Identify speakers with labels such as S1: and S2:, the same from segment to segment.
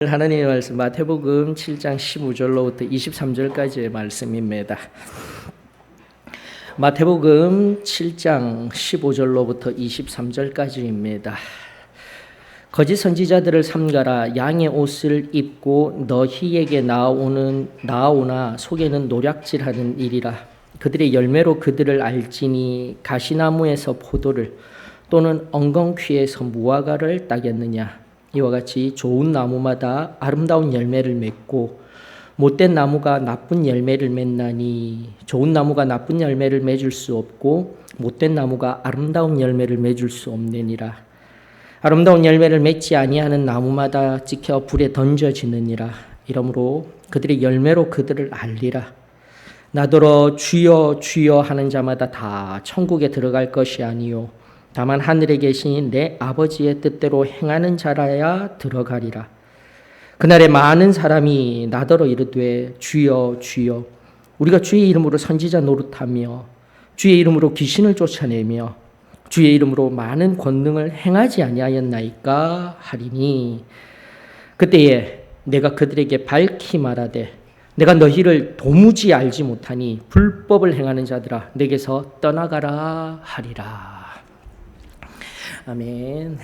S1: 하나님의 말씀 마태복음 7장 15절로부터 23절까지의 말씀입니다. 마태복음 7장 15절로부터 23절까지입니다. 거짓 선지자들을 삼가라. 양의 옷을 입고 너희에게 나오나 속에는 노략질하는 일이라. 그들의 열매로 그들을 알지니 가시나무에서 포도를 또는 엉겅퀴에서 무화과를 따겠느냐. 이와 같이 좋은 나무마다 아름다운 열매를 맺고 못된 나무가 나쁜 열매를 맺나니 좋은 나무가 나쁜 열매를 맺을 수 없고 못된 나무가 아름다운 열매를 맺을 수 없느니라. 아름다운 열매를 맺지 아니하는 나무마다 찍혀 불에 던져지느니라. 이러므로 그들의 열매로 그들을 알리라. 나더러 주여 주여 하는 자마다 다 천국에 들어갈 것이 아니요 다만 하늘에 계신 내 아버지의 뜻대로 행하는 자라야 들어가리라. 그날에 많은 사람이 나더러 이르되 주여 주여 우리가 주의 이름으로 선지자 노릇하며 주의 이름으로 귀신을 쫓아내며 주의 이름으로 많은 권능을 행하지 아니하였나이까 하리니 그때에 내가 그들에게 밝히 말하되 내가 너희를 도무지 알지 못하니 불법을 행하는 자들아 내게서 떠나가라 하리라. 아멘.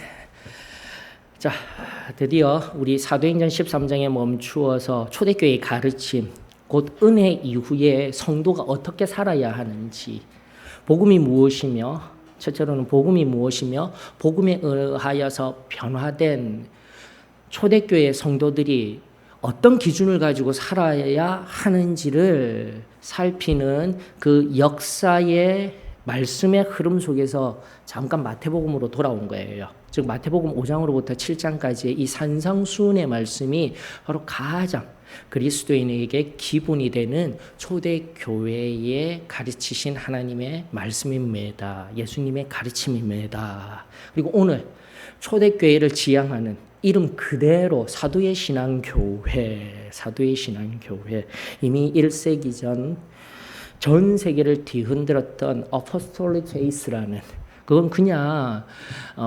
S1: 자, 드디어 우리 사도행전 13장에 멈추어서 초대교회의 가르침, 곧 은혜 이후에 성도가 어떻게 살아야 하는지, 복음이 무엇이며, 첫째로는 복음이 무엇이며, 복음에 의하여서 변화된 초대교회 성도들이 어떤 기준을 가지고 살아야 하는지를 살피는 그 역사의 말씀의 흐름 속에서 잠깐 마태복음으로 돌아온 거예요. 즉 마태복음 5장으로부터 7장까지의 이 산상수훈의 말씀이 바로 가장 그리스도인에게 기본이 되는 초대교회에 가르치신 하나님의 말씀입니다. 예수님의 가르침입니다. 그리고 오늘 초대교회를 지향하는 이름 그대로 사도의 신앙교회, 이미 1세기 전 세계를 뒤흔들었던 어포스톨릭 페이스라는, 그건 그냥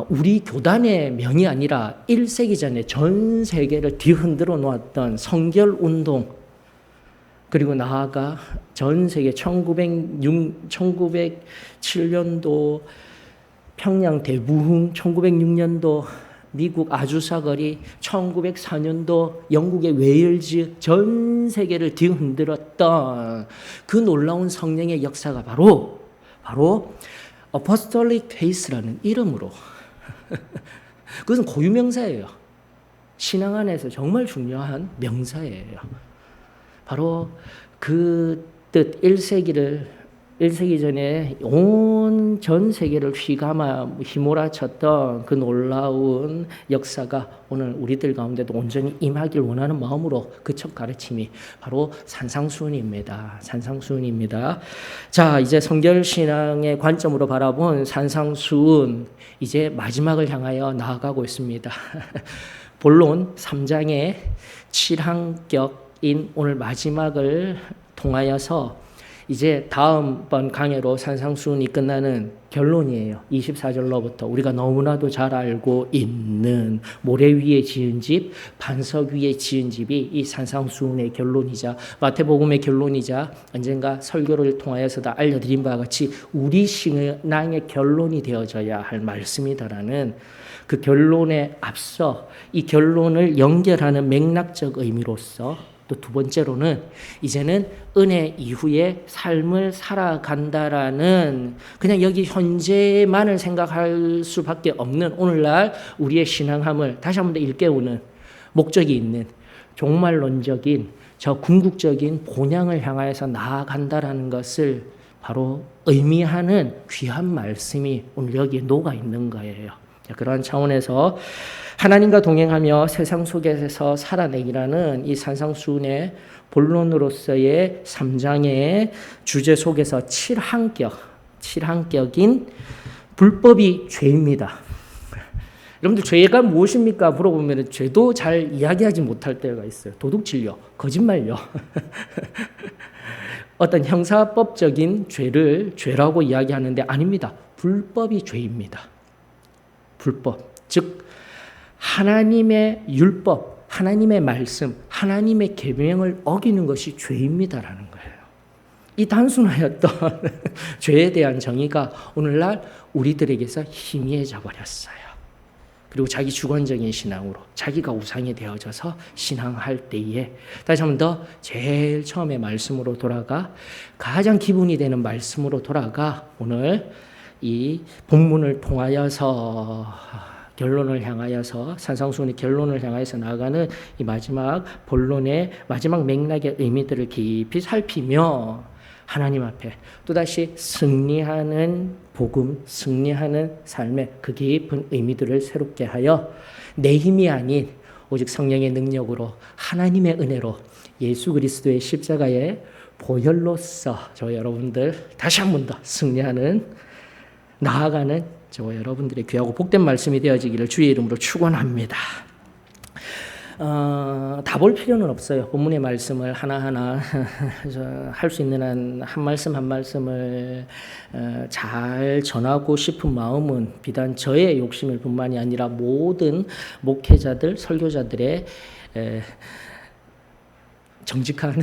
S1: 우리 교단의 명이 아니라 1세기 전에 전 세계를 뒤흔들어 놓았던 성결운동, 그리고 나아가 전 세계 1907년도 평양 대부흥, 1906년도 미국 아주사거리, 1904년도 영국의 웨일즈, 전 세계를 뒤흔들었던 그 놀라운 성령의 역사가 바로 어포스톨릭 페이스라는 이름으로 그것은 고유명사예요. 신앙 안에서 정말 중요한 명사예요. 바로 그 뜻 1세기 전에 온 전 세계를 휘몰아쳤던 그 놀라운 역사가 오늘 우리들 가운데도 온전히 임하길 원하는 마음으로 그 첫 가르침이 바로 산상수훈입니다. 자, 이제 성결신앙의 관점으로 바라본 산상수훈, 이제 마지막을 향하여 나아가고 있습니다. 본론 3장의 7항격인 오늘 마지막을 통하여서 이제 다음번 강해로 산상수훈이 끝나는 결론이에요. 24절로부터 우리가 너무나도 잘 알고 있는 모래 위에 지은 집, 반석 위에 지은 집이 이 산상수훈의 결론이자 마태복음의 결론이자 언젠가 설교를 통하여서도 알려드린 바와 같이 우리 신앙의 결론이 되어져야 할 말씀이다라는 그 결론에 앞서 이 결론을 연결하는 맥락적 의미로서 또 두 번째로는 이제는 은혜 이후의 삶을 살아간다라는, 그냥 여기 현재만을 생각할 수밖에 없는 오늘날 우리의 신앙함을 다시 한 번 더 일깨우는 목적이 있는 종말론적인 저 궁극적인 본향을 향하여서 나아간다라는 것을 바로 의미하는 귀한 말씀이 오늘 여기에 녹아 있는 거예요. 그러한 차원에서 하나님과 동행하며 세상 속에서 살아내기라는 이 산상수훈의 본론으로서의 3장의 주제 속에서 7항격인 불법이 죄입니다. 여러분들 죄가 무엇입니까? 물어보면 죄도 잘 이야기하지 못할 때가 있어요. 도둑질요, 거짓말요. 어떤 형사법적인 죄를 죄라고 이야기하는데 아닙니다. 불법이 죄입니다. 불법, 즉 하나님의 율법, 하나님의 말씀, 하나님의 계명을 어기는 것이 죄입니다라는 거예요. 이 단순하였던 죄에 대한 정의가 오늘날 우리들에게서 희미해져 버렸어요. 그리고 자기 주관적인 신앙으로 자기가 우상이 되어져서 신앙할 때에 다시 한 번 더 제일 처음에 말씀으로 돌아가 가장 기본이 되는 말씀으로 돌아가 오늘 이 본문을 통하여서 결론을 향하여서 산상수훈의 결론을 향하여서 나아가는 이 마지막 본론의 마지막 맥락의 의미들을 깊이 살피며 하나님 앞에 또다시 승리하는 복음, 승리하는 삶의 그 깊은 의미들을 새롭게 하여 내 힘이 아닌 오직 성령의 능력으로 하나님의 은혜로 예수 그리스도의 십자가의 보혈로서 저 여러분들 다시 한 번 더 승리하는 나아가는 저와 여러분들의 귀하고 복된 말씀이 되어지기를 주의 이름으로 축원합니다. 다 볼 필요는 없어요. 본문의 말씀을 하나하나 할 수 있는 한 말씀 한 말씀을 잘 전하고 싶은 마음은 비단 저의 욕심일 뿐만이 아니라 모든 목회자들, 설교자들의 정직한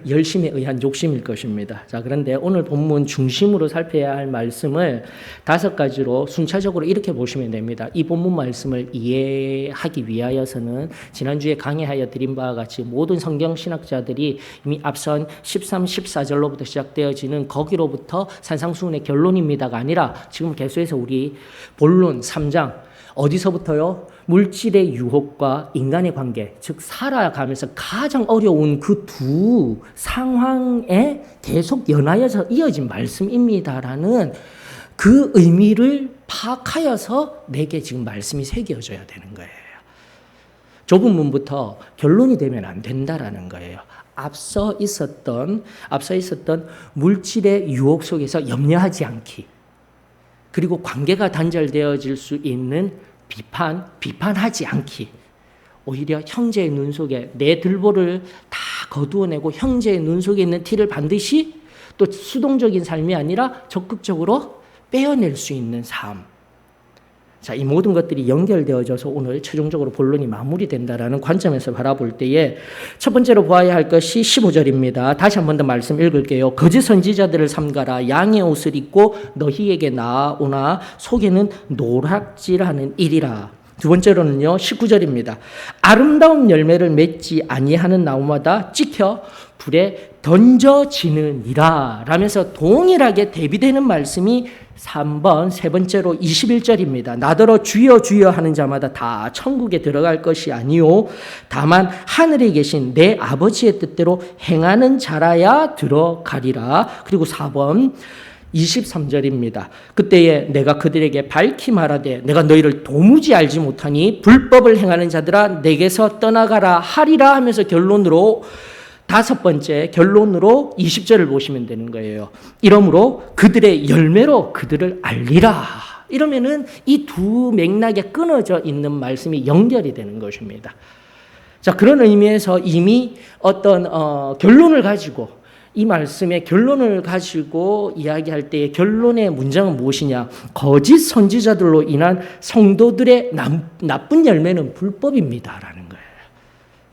S1: 열심에 의한 욕심일 것입니다. 자, 그런데 오늘 본문 중심으로 살펴야 할 말씀을 5가지로 순차적으로 이렇게 보시면 됩니다. 이 본문 말씀을 이해하기 위하여서는 지난주에 강의하여 드린 바와 같이 모든 성경신학자들이 이미 앞선 13, 14절로부터 시작되어지는 거기로부터 산상수훈의 결론입니다가 아니라 지금 계속해서 우리 본론 3장 어디서부터요? 물질의 유혹과 인간의 관계, 즉 살아가면서 가장 어려운 그 두 상황에 계속 연하여서 이어진 말씀입니다라는 그 의미를 파악하여서 내게 지금 말씀이 새겨져야 되는 거예요. 좁은 문부터 결론이 되면 안 된다라는 거예요. 앞서 있었던 물질의 유혹 속에서 염려하지 않기, 그리고 관계가 단절되어질 수 있는 비판하지 않기, 오히려 형제의 눈 속에 내 들보를 다 거두어내고 형제의 눈 속에 있는 티를 반드시 또 수동적인 삶이 아니라 적극적으로 빼어낼 수 있는 삶. 자, 이 모든 것들이 연결되어져서 오늘 최종적으로 본론이 마무리된다라는 관점에서 바라볼 때에 첫 번째로 보아야 할 것이 15절입니다. 다시 한 번 더 말씀 읽을게요. 거짓 선지자들을 삼가라. 양의 옷을 입고 너희에게 나아오나 속에는 노략질하는 일이라. 두 번째로는요, 19절입니다. 아름다운 열매를 맺지 아니하는 나무마다 찍혀 불에 던져지느니라 라면서 동일하게 대비되는 말씀이 3번 세 번째로 21절입니다. 나더러 주여 주여 하는 자마다 다 천국에 들어갈 것이 아니요 다만 하늘에 계신 내 아버지의 뜻대로 행하는 자라야 들어가리라. 그리고 4번 23절입니다. 그때에 내가 그들에게 밝히 말하되 내가 너희를 도무지 알지 못하니 불법을 행하는 자들아 내게서 떠나가라 하리라 하면서 결론으로 5번째 결론으로 20절을 보시면 되는 거예요. 이러므로 그들의 열매로 그들을 알리라. 이러면은 이 두 맥락에 끊어져 있는 말씀이 연결이 되는 것입니다. 자, 그런 의미에서 이미 어떤 결론을 가지고 이 말씀의 결론을 가지고 이야기할 때의 결론의 문장은 무엇이냐? 거짓 선지자들로 인한 성도들의 나쁜 열매는 불법입니다라는 거예요.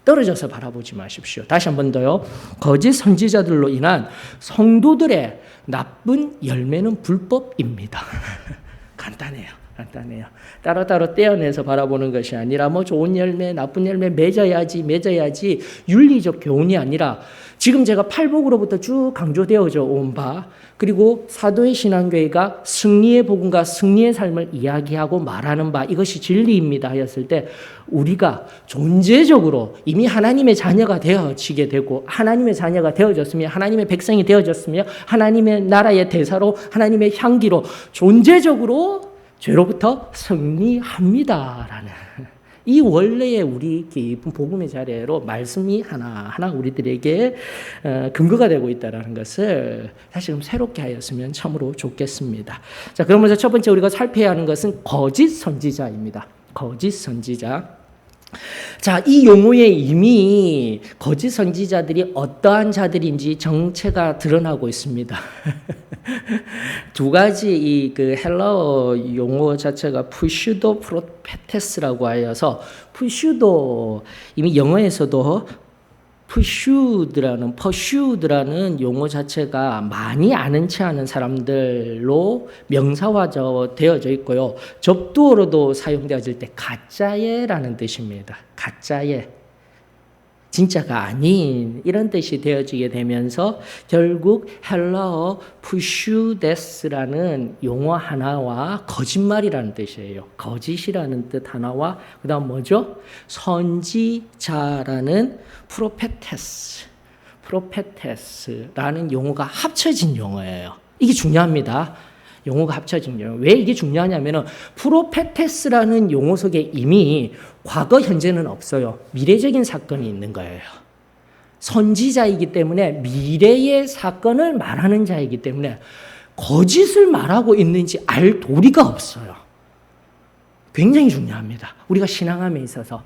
S1: 떨어져서 바라보지 마십시오. 다시 한 번 더요. 거짓 선지자들로 인한 성도들의 나쁜 열매는 불법입니다. 간단해요. 따로따로 떼어내서 바라보는 것이 아니라 뭐 좋은 열매, 나쁜 열매 맺어야지 윤리적 교훈이 아니라 지금 제가 팔복으로부터 쭉 강조되어져 온 바, 그리고 사도의 신앙교회가 승리의 복음과 승리의 삶을 이야기하고 말하는 바, 이것이 진리입니다 하였을 때 우리가 존재적으로 이미 하나님의 자녀가 되어지게 되고 하나님의 자녀가 되어졌으며 하나님의 백성이 되어졌으며 하나님의 나라의 대사로 하나님의 향기로 존재적으로 죄로부터 승리합니다라는 이 원래의 우리 깊은 복음의 자리로 말씀이 하나하나 우리들에게 근거가 되고 있다는 것을 다시 좀 새롭게 하였으면 참으로 좋겠습니다. 자, 그러면서 첫 번째 우리가 살펴야 하는 것은 거짓 선지자입니다. 거짓 선지자. 자, 이 용어에 이미 거짓 선지자들이 어떠한 자들인지 정체가 드러나고 있습니다. 두 가지 이 그 헬라어 용어 자체가 푸슈도 프로페테스라고 하여서 푸슈도 이미 영어에서도 퍼슈드라는 용어 자체가 많이 아는 체 하는 사람들로 명사화되어져 있고요. 접두어로도 사용되어질 때 가짜예라는 뜻입니다. 가짜예. 진짜가 아닌 이런 뜻이 되어지게 되면서 결국 헬라어 푸슈데스라는 용어 하나와 거짓말이라는 뜻이에요. 거짓이라는 뜻 하나와 그다음 뭐죠? 선지자라는 프로페테스라는 용어가 합쳐진 용어예요. 이게 중요합니다. 용어가 합쳐진 용어. 왜 이게 중요하냐면은 프로페테스라는 용어 속에 이미 과거, 현재는 없어요. 미래적인 사건이 있는 거예요. 선지자이기 때문에 미래의 사건을 말하는 자이기 때문에 거짓을 말하고 있는지 알 도리가 없어요. 굉장히 중요합니다. 우리가 신앙함에 있어서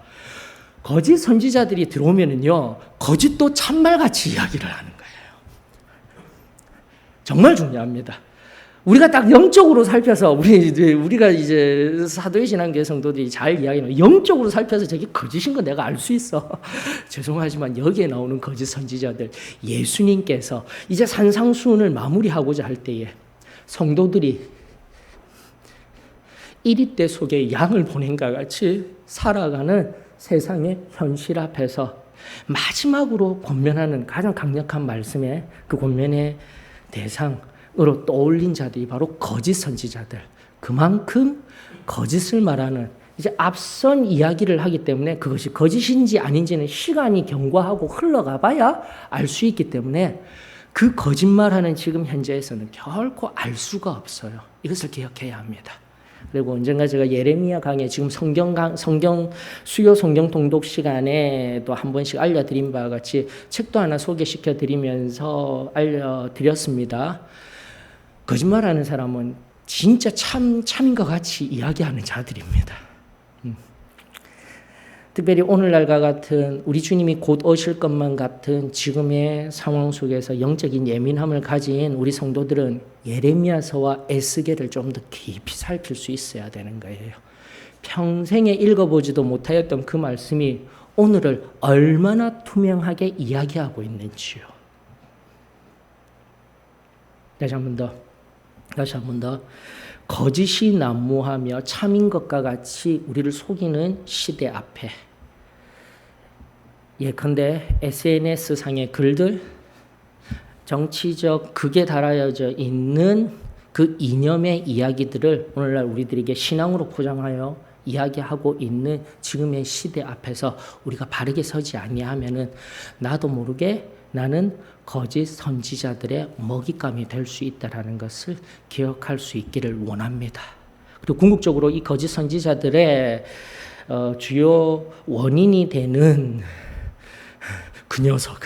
S1: 거짓 선지자들이 들어오면은요, 거짓도 참말같이 이야기를 하는 거예요. 정말 중요합니다. 우리가 딱 영적으로 살펴서 우리가 이제 사도의 신앙교회 성도들이 잘 이야기하는 영적으로 살펴서 저게 거짓인 거 내가 알 수 있어. 죄송하지만 여기에 나오는 거짓 선지자들, 예수님께서 이제 산상수훈을 마무리하고자 할 때에 성도들이 1위 속에 양을 보낸과 같이 살아가는 세상의 현실 앞에서 마지막으로 권면하는 가장 강력한 말씀에 그 권면의 대상으로 떠올린 자들이 바로 거짓 선지자들. 그만큼 거짓을 말하는 이제 앞선 이야기를 하기 때문에 그것이 거짓인지 아닌지는 시간이 경과하고 흘러가 봐야 알 수 있기 때문에 그 거짓말하는 지금 현재에서는 결코 알 수가 없어요. 이것을 기억해야 합니다. 그리고 언젠가 제가 예레미야 강의 지금 수요 성경 통독 시간에 또 한 번씩 알려드린 바와 같이 책도 하나 소개시켜 드리면서 알려드렸습니다. 거짓말하는 사람은 진짜 참인 것 같이 이야기하는 자들입니다. 특별히 오늘날과 같은 우리 주님이 곧 오실 것만 같은 지금의 상황 속에서 영적인 예민함을 가진 우리 성도들은 예레미야서와 에스겔을 좀 더 깊이 살필 수 있어야 되는 거예요. 평생에 읽어보지도 못하였던 그 말씀이 오늘을 얼마나 투명하게 이야기하고 있는지요. 다시 한 번 더. 거짓이 난무하며 참인 것과 같이 우리를 속이는 시대 앞에 예컨대 SNS상의 글들, 정치적 극에 달하여져 있는 그 이념의 이야기들을 오늘날 우리들에게 신앙으로 포장하여 이야기하고 있는 지금의 시대 앞에서 우리가 바르게 서지 아니하면은 나도 모르게 나는 거짓 선지자들의 먹잇감이 될 수 있다라는 것을 기억할 수 있기를 원합니다. 그리고 궁극적으로 이 거짓 선지자들의 주요 원인이 되는 그 녀석,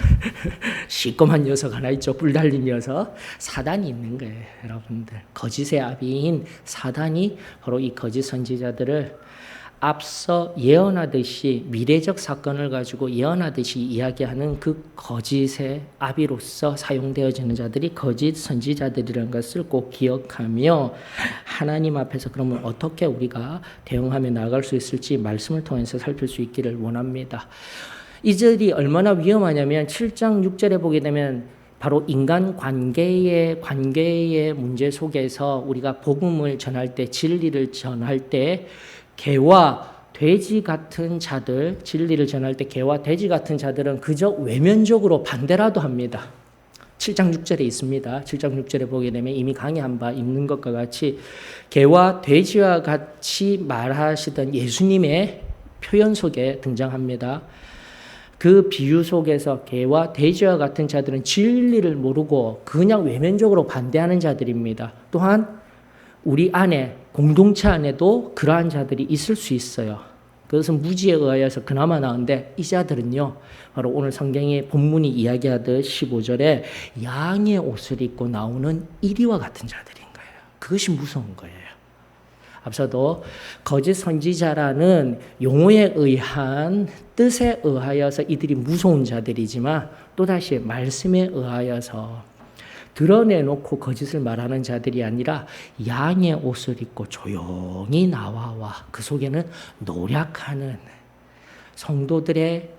S1: 시꺼먼 녀석 하나 있죠. 뿔 달린 녀석, 사단이 있는 거예요, 여러분들. 거짓의 아비인 사단이 바로 이 거짓 선지자들을 앞서 예언하듯이 미래적 사건을 가지고 예언하듯이 이야기하는 그 거짓의 아비로서 사용되어지는 자들이 거짓 선지자들이라는 것을 꼭 기억하며 하나님 앞에서 그러면 어떻게 우리가 대응하며 나아갈 수 있을지 말씀을 통해서 살필 수 있기를 원합니다. 이들이 얼마나 위험하냐면 7장 6절에 보게 되면 바로 인간 관계의 문제 속에서 우리가 복음을 전할 때, 진리를 전할 때 개와 돼지 같은 자들, 진리를 전할 때 개와 돼지 같은 자들은 그저 외면적으로 반대라도 합니다. 7장 6절에 있습니다. 7장 6절에 보게 되면 이미 강의한 바 있는 것과 같이 개와 돼지와 같이 말하시던 예수님의 표현 속에 등장합니다. 그 비유 속에서 개와 돼지와 같은 자들은 진리를 모르고 그냥 외면적으로 반대하는 자들입니다. 또한 우리 안에, 공동체 안에도 그러한 자들이 있을 수 있어요. 그것은 무지에 의하여서 그나마 나은데 이 자들은요, 바로 오늘 성경의 본문이 이야기하듯 15절에 양의 옷을 입고 나오는 이리와 같은 자들인 거예요. 그것이 무서운 거예요. 앞서도 거짓 선지자라는 용어에 의한 뜻에 의하여서 이들이 무서운 자들이지만 또다시 말씀에 의하여서 드러내놓고 거짓을 말하는 자들이 아니라 양의 옷을 입고 조용히 나와 그 속에는 노력하는 성도들의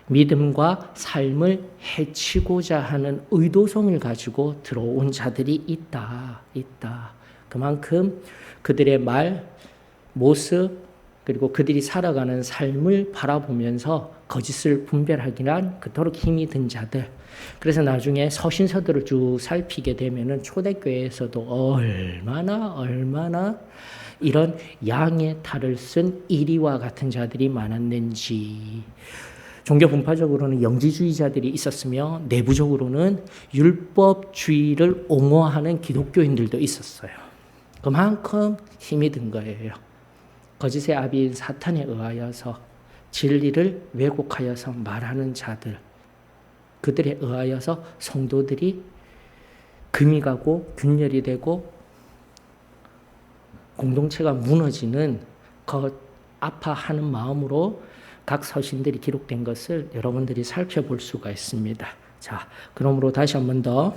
S1: 믿음과 삶을 해치고자 하는 의도성을 가지고 들어온 자들이 있다. 그만큼 그들의 말, 모습, 그리고 그들이 살아가는 삶을 바라보면서 거짓을 분별하기란 그토록 힘이 든 자들. 그래서 나중에 서신서들을 쭉 살피게 되면은 초대교회에서도 얼마나 이런 양의 탈을 쓴 이리와 같은 자들이 많았는지. 종교 분파적으로는 영지주의자들이 있었으며 내부적으로는 율법주의를 옹호하는 기독교인들도 있었어요. 그만큼 힘이 든 거예요. 거짓의 아비인 사탄에 의하여서 진리를 왜곡하여서 말하는 자들, 그들에 의하여서 성도들이 금이 가고 균열이 되고 공동체가 무너지는 아파하는 마음으로 각 서신들이 기록된 것을 여러분들이 살펴볼 수가 있습니다. 자, 그러므로 다시 한 번 더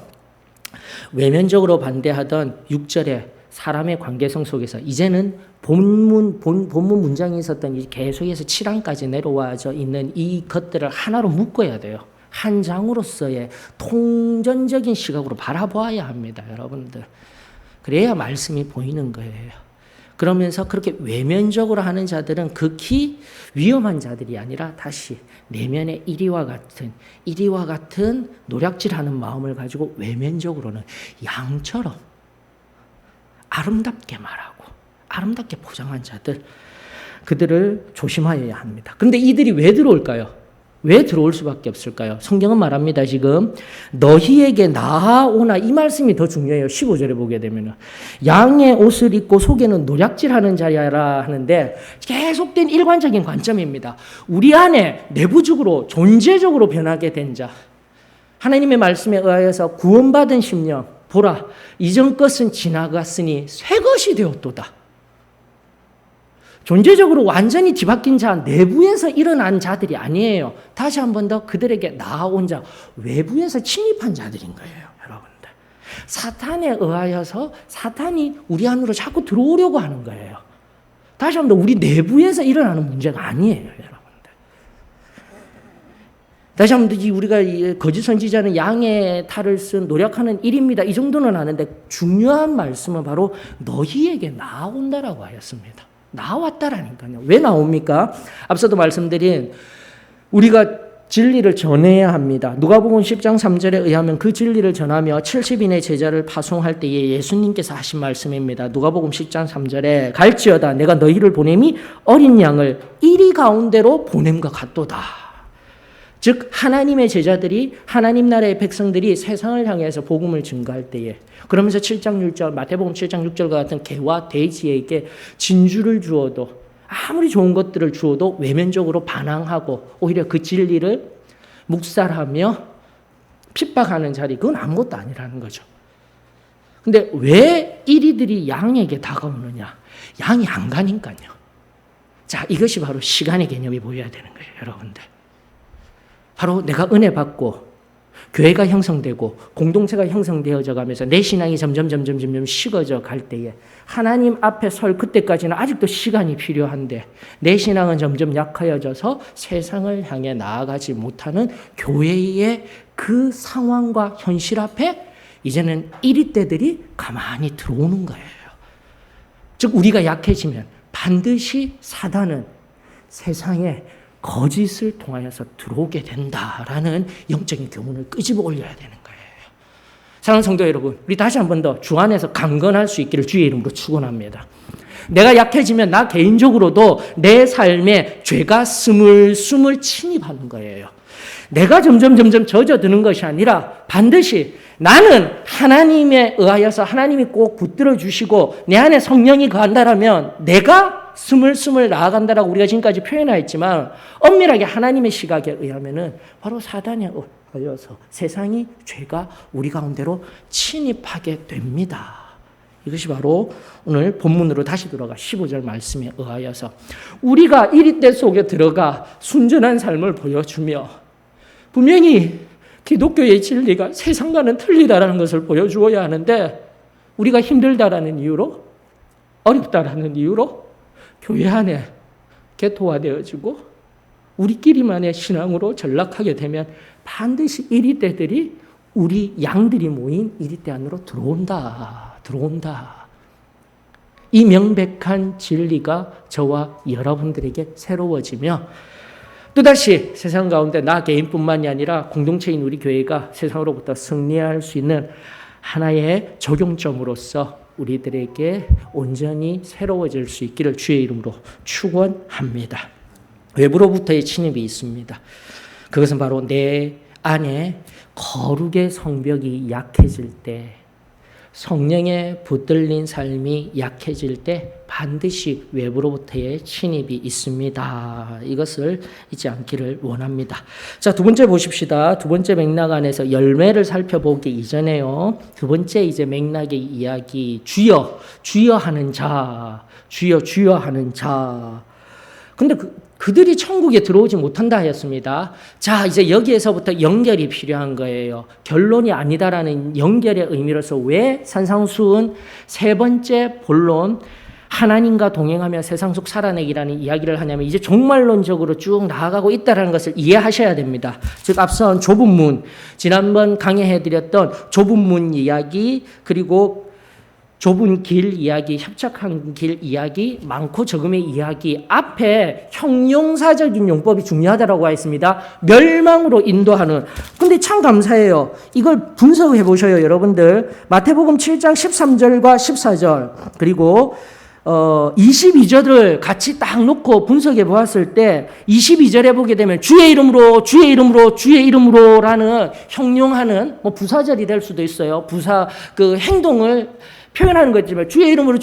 S1: 외면적으로 반대하던 6절의 사람의 관계성 속에서 이제는 본문 문장에 있었던 계속해서 7항까지 내려와져 있는 이 것들을 하나로 묶어야 돼요. 한 장으로서의 통전적인 시각으로 바라보아야 합니다, 여러분들. 그래야 말씀이 보이는 거예요. 그러면서 그렇게 외면적으로 하는 자들은 극히 위험한 자들이 아니라 다시 내면의 이리와 같은 노략질하는 마음을 가지고 외면적으로는 양처럼 아름답게 말하고 아름답게 포장한 자들, 그들을 조심하여야 합니다. 그런데 이들이 왜 들어올까요? 왜 들어올 수밖에 없을까요? 성경은 말합니다. 지금 너희에게 나아오나, 이 말씀이 더 중요해요. 15절에 보게 되면 양의 옷을 입고 속에는 노략질하는 자야라 하는데 계속된 일관적인 관점입니다. 우리 안에 내부적으로 존재적으로 변하게 된 자, 하나님의 말씀에 의하여서 구원받은 심령, 보라 이전 것은 지나갔으니 새 것이 되었도다. 존재적으로 완전히 뒤바뀐 자, 내부에서 일어난 자들이 아니에요. 다시 한 번 더 그들에게 나아온 자, 외부에서 침입한 자들인 거예요, 여러분들. 사탄에 의하여서 사탄이 우리 안으로 자꾸 들어오려고 하는 거예요. 다시 한 번 더 우리 내부에서 일어나는 문제가 아니에요, 여러분들. 다시 한 번 더 우리가 거짓 선지자는 양의 탈을 쓴 노력하는 일입니다. 이 정도는 아는데 중요한 말씀은 바로 너희에게 나아온다라고 하였습니다. 나왔다라니까요. 왜 나옵니까? 앞서도 말씀드린 우리가 진리를 전해야 합니다. 누가복음 10장 3절에 의하면 그 진리를 전하며 70인의 제자를 파송할 때에 예수님께서 하신 말씀입니다. 누가복음 10장 3절에 갈지어다 내가 너희를 보냄이 어린 양을 이리 가운데로 보냄과 같도다. 즉 하나님의 제자들이, 하나님 나라의 백성들이 세상을 향해서 복음을 증거할 때에, 그러면서 7장 6절 마태복음 7장 6절과 같은 개와 돼지에게 진주를 주어도, 아무리 좋은 것들을 주어도 외면적으로 반항하고 오히려 그 진리를 묵살하며 핍박하는 자리, 그건 아무것도 아니라는 거죠. 근데 왜 이리들이 양에게 다가오느냐? 양이 안 가니까요. 자, 이것이 바로 시간의 개념이 보여야 되는 거예요, 여러분들. 바로 내가 은혜 받고 교회가 형성되고 공동체가 형성되어져 가면서 내 신앙이 점점 식어져 갈 때에 하나님 앞에 설 그때까지는 아직도 시간이 필요한데 내 신앙은 점점 약하여져서 세상을 향해 나아가지 못하는 교회의 그 상황과 현실 앞에 이제는 이리 때들이 가만히 들어오는 거예요. 즉 우리가 약해지면 반드시 사단은 세상에 거짓을 통하여서 들어오게 된다라는 영적인 교훈을 끄집어 올려야 되는 거예요. 사랑하는 성도 여러분, 우리 다시 한 번 더 주 안에서 강건할 수 있기를 주의 이름으로 축원합니다. 내가 약해지면 나 개인적으로도 내 삶에 죄가 스물스물 침입하는 거예요. 내가 점점 젖어드는 것이 아니라 반드시 나는 하나님에 의하여서 하나님이 꼭 붙들어 주시고 내 안에 성령이 거한다라면 내가 스물스물 나아간다라고 우리가 지금까지 표현하였지만 엄밀하게 하나님의 시각에 의하면은 바로 사단에 의해서 세상이 죄가 우리 가운데로 침입하게 됩니다. 이것이 바로 오늘 본문으로 다시 돌아가 15절 말씀에 의하여서 우리가 이리때 속에 들어가 순전한 삶을 보여주며 분명히 기독교의 진리가 세상과는 틀리다라는 것을 보여주어야 하는데 우리가 힘들다라는 이유로 어렵다라는 이유로 교회 안에 개토화되어지고 우리끼리만의 신앙으로 전락하게 되면 반드시 이리때들이 우리 양들이 모인 이리때 안으로 들어온다. 이 명백한 진리가 저와 여러분들에게 새로워지며 또다시 세상 가운데 나 개인뿐만이 아니라 공동체인 우리 교회가 세상으로부터 승리할 수 있는 하나의 적용점으로서 우리들에게 온전히 새로워질 수 있기를 주의 이름으로 축원합니다. 외부로부터의 침입이 있습니다. 그것은 바로 내 안에 거룩의 성벽이 약해질 때, 성령에 붙들린 삶이 약해질 때 반드시 외부로부터의 침입이 있습니다. 이것을 잊지 않기를 원합니다. 자, 두 번째 보십시다. 두 번째 맥락 안에서 열매를 살펴보기 이전에요. 두 번째 이제 맥락의 이야기, 주여, 주여 하는 자, 주여, 주여 하는 자. 근데 그들이 천국에 들어오지 못한다 하였습니다. 자, 이제 여기에서부터 연결이 필요한 거예요. 결론이 아니다라는 연결의 의미로서 왜 산상수훈 세 번째 본론 하나님과 동행하며 세상 속 살아내기라는 이야기를 하냐면 이제 종말론적으로 쭉 나아가고 있다는 것을 이해하셔야 됩니다. 즉 앞선 좁은 문, 지난번 강의해드렸던 좁은 문 이야기, 그리고 좁은 길 이야기, 협착한 길 이야기, 많고 적음의 이야기 앞에 형용사적인 용법이 중요하다고 했습니다. 멸망으로 인도하는. 근데 참 감사해요. 이걸 분석해 보셔요, 여러분들. 마태복음 7장 13절과 14절 그리고 22절을 같이 딱 놓고 분석해 보았을 때 22절에 보게 되면 주의 이름으로 주의 이름으로 주의 이름으로라는 형용하는 뭐 부사절이 될 수도 있어요. 부사 그 행동을 표현하는 거지만 주의 이름으로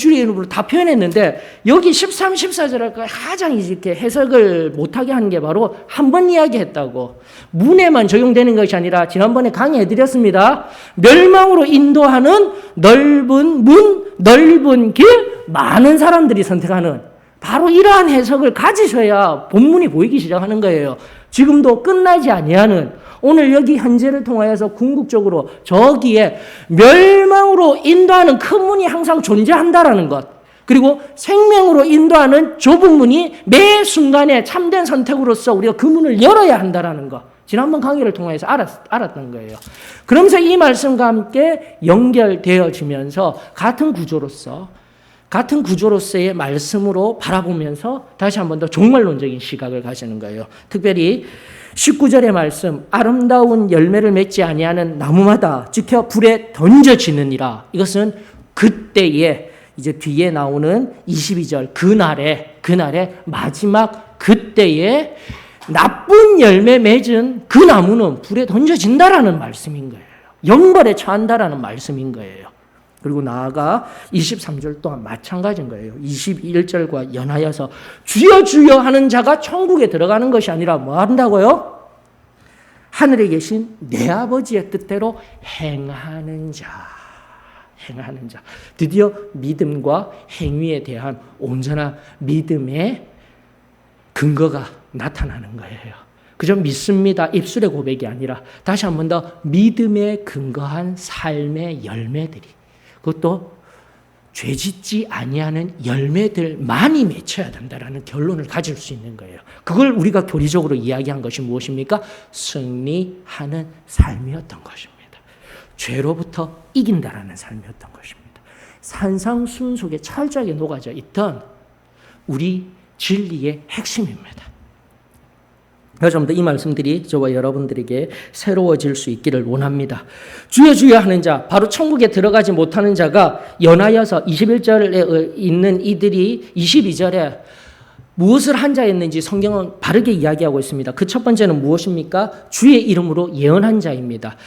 S1: 다 표현했는데 여기 13, 14절을 가장 이렇게 해석을 못하게 하는 게 바로 한 번 이야기했다고. 문에만 적용되는 것이 아니라 지난번에 강의해드렸습니다. 멸망으로 인도하는 넓은 문, 넓은 길, 많은 사람들이 선택하는 바로 이러한 해석을 가지셔야 본문이 보이기 시작하는 거예요. 지금도 끝나지 아니하는 오늘 여기 현재를 통하여서 궁극적으로 저기에 멸망으로 인도하는 큰 문이 항상 존재한다라는 것. 그리고 생명으로 인도하는 좁은 문이 매 순간에 참된 선택으로서 우리가 그 문을 열어야 한다라는 것. 지난번 강의를 통해서 알았던 거예요. 그러면서 이 말씀과 함께 연결되어지면서 같은 구조로서의 말씀으로 바라보면서 다시 한 번 더 종말론적인 시각을 가지는 거예요. 특별히 19절의 말씀, 아름다운 열매를 맺지 아니하는 나무마다 지켜 불에 던져지느니라. 이것은 그때에 이제 뒤에 나오는 22절 그날에 마지막 그때에 나쁜 열매 맺은 그 나무는 불에 던져진다라는 말씀인 거예요. 영벌에 처한다라는 말씀인 거예요. 그리고 나아가 23절 또한 마찬가지인 거예요. 21절과 연하여서 주여 주여 하는 자가 천국에 들어가는 것이 아니라 뭐 한다고요? 하늘에 계신 내 아버지의 뜻대로 행하는 자. 드디어 믿음과 행위에 대한 온전한 믿음의 근거가 나타나는 거예요. 그저 믿습니다. 입술의 고백이 아니라 다시 한 번 더 믿음에 근거한 삶의 열매들이, 그것도 죄짓지 아니하는 열매들 많이 맺혀야 된다라는 결론을 가질 수 있는 거예요. 그걸 우리가 교리적으로 이야기한 것이 무엇입니까? 승리하는 삶이었던 것입니다. 죄로부터 이긴다라는 삶이었던 것입니다. 산상수훈 속에 철저하게 녹아져 있던 우리 진리의 핵심입니다. 그래서 이 말씀들이 저와 여러분들에게 새로워질 수 있기를 원합니다. 주여 주여 하는 자, 바로 천국에 들어가지 못하는 자가 연하여서 21절에 있는 이들이 22절에 무엇을 한 자였는지 성경은 바르게 이야기하고 있습니다. 그 첫 번째는 무엇입니까? 주의 이름으로 예언한 자입니다.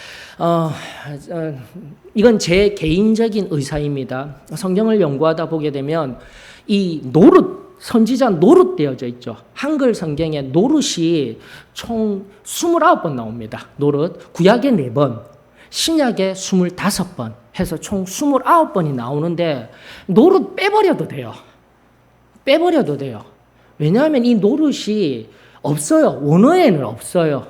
S1: 이건 제 개인적인 의사입니다. 성경을 연구하다 보게 되면 이 선지자 노릇되어져 있죠. 한글 성경에 노릇이 총 29번 나옵니다. 노릇. 구약에 4번, 신약에 25번. 해서 총 29번이 나오는데 노릇 빼버려도 돼요. 빼버려도 돼요. 왜냐하면 이 노릇이 없어요. 원어에는 없어요.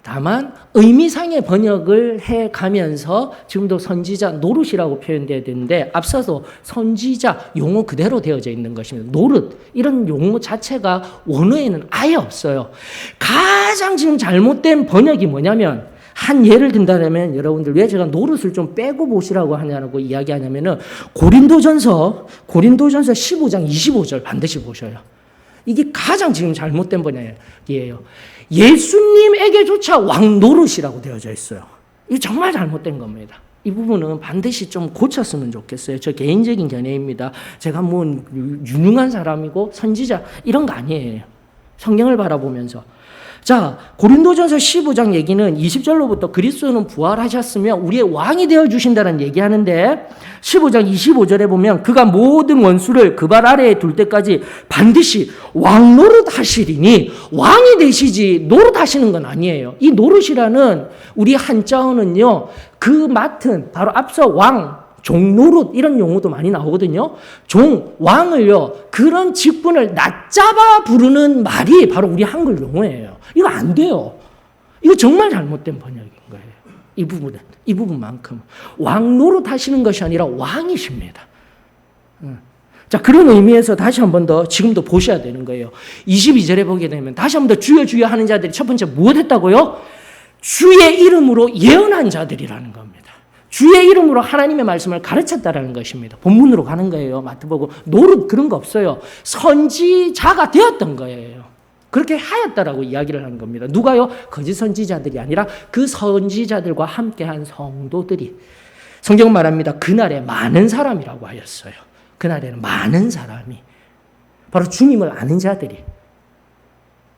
S1: 다만 의미상의 번역을 해가면서 지금도 선지자 노릇이라고 표현되어야 되는데 앞서서 선지자 용어 그대로 되어져 있는 것입니다. 노릇 이런 용어 자체가 원어에는 아예 없어요. 가장 지금 잘못된 번역이 뭐냐면 한 예를 든다면 여러분들 왜 제가 노릇을 좀 빼고 보시라고 하냐고 이야기하냐면은 고린도전서 15장 25절 반드시 보셔요. 이게 가장 지금 잘못된 번역이에요. 예수님에게조차 왕노릇이라고 되어져 있어요. 이게 정말 잘못된 겁니다. 이 부분은 반드시 좀 고쳤으면 좋겠어요. 저 개인적인 견해입니다. 제가 뭐 유능한 사람이고 선지자 이런 거 아니에요. 성경을 바라보면서. 자, 고린도전서 15장 얘기는 20절로부터 그리스도는 부활하셨으며 우리의 왕이 되어 주신다는 얘기하는데 15장 25절에 보면 그가 모든 원수를 그 발 아래에 둘 때까지 반드시 왕 노릇 하시리니 왕이 되시지 노릇 하시는 건 아니에요. 이 노릇이라는 우리 한자어는요, 그 맡은 바로 앞서 왕, 종노릇 이런 용어도 많이 나오거든요. 종, 왕을요, 그런 직분을 낮잡아 부르는 말이 바로 우리 한글 용어예요. 이거 안 돼요. 이거 정말 잘못된 번역인 거예요. 이 부분만큼. 왕 노릇 하시는 것이 아니라 왕이십니다. 자, 그런 의미에서 다시 한 번 더 지금도 보셔야 되는 거예요. 22절에 보게 되면 다시 한 번 더 주여 주여 하는 자들이 첫 번째 무엇 했다고요? 주의 이름으로 예언한 자들이라는 겁니다. 주의 이름으로 하나님의 말씀을 가르쳤다라는 것입니다. 본문으로 가는 거예요. 마태복음. 노릇 그런 거 없어요. 선지자가 되었던 거예요. 그렇게 하였다라고 이야기를 하는 겁니다. 누가요? 거짓 선지자들이 아니라 그 선지자들과 함께한 성도들이. 성경은 말합니다. 그날에 많은 사람이라고 하였어요. 그날에는 많은 사람이 바로 주님을 아는 자들이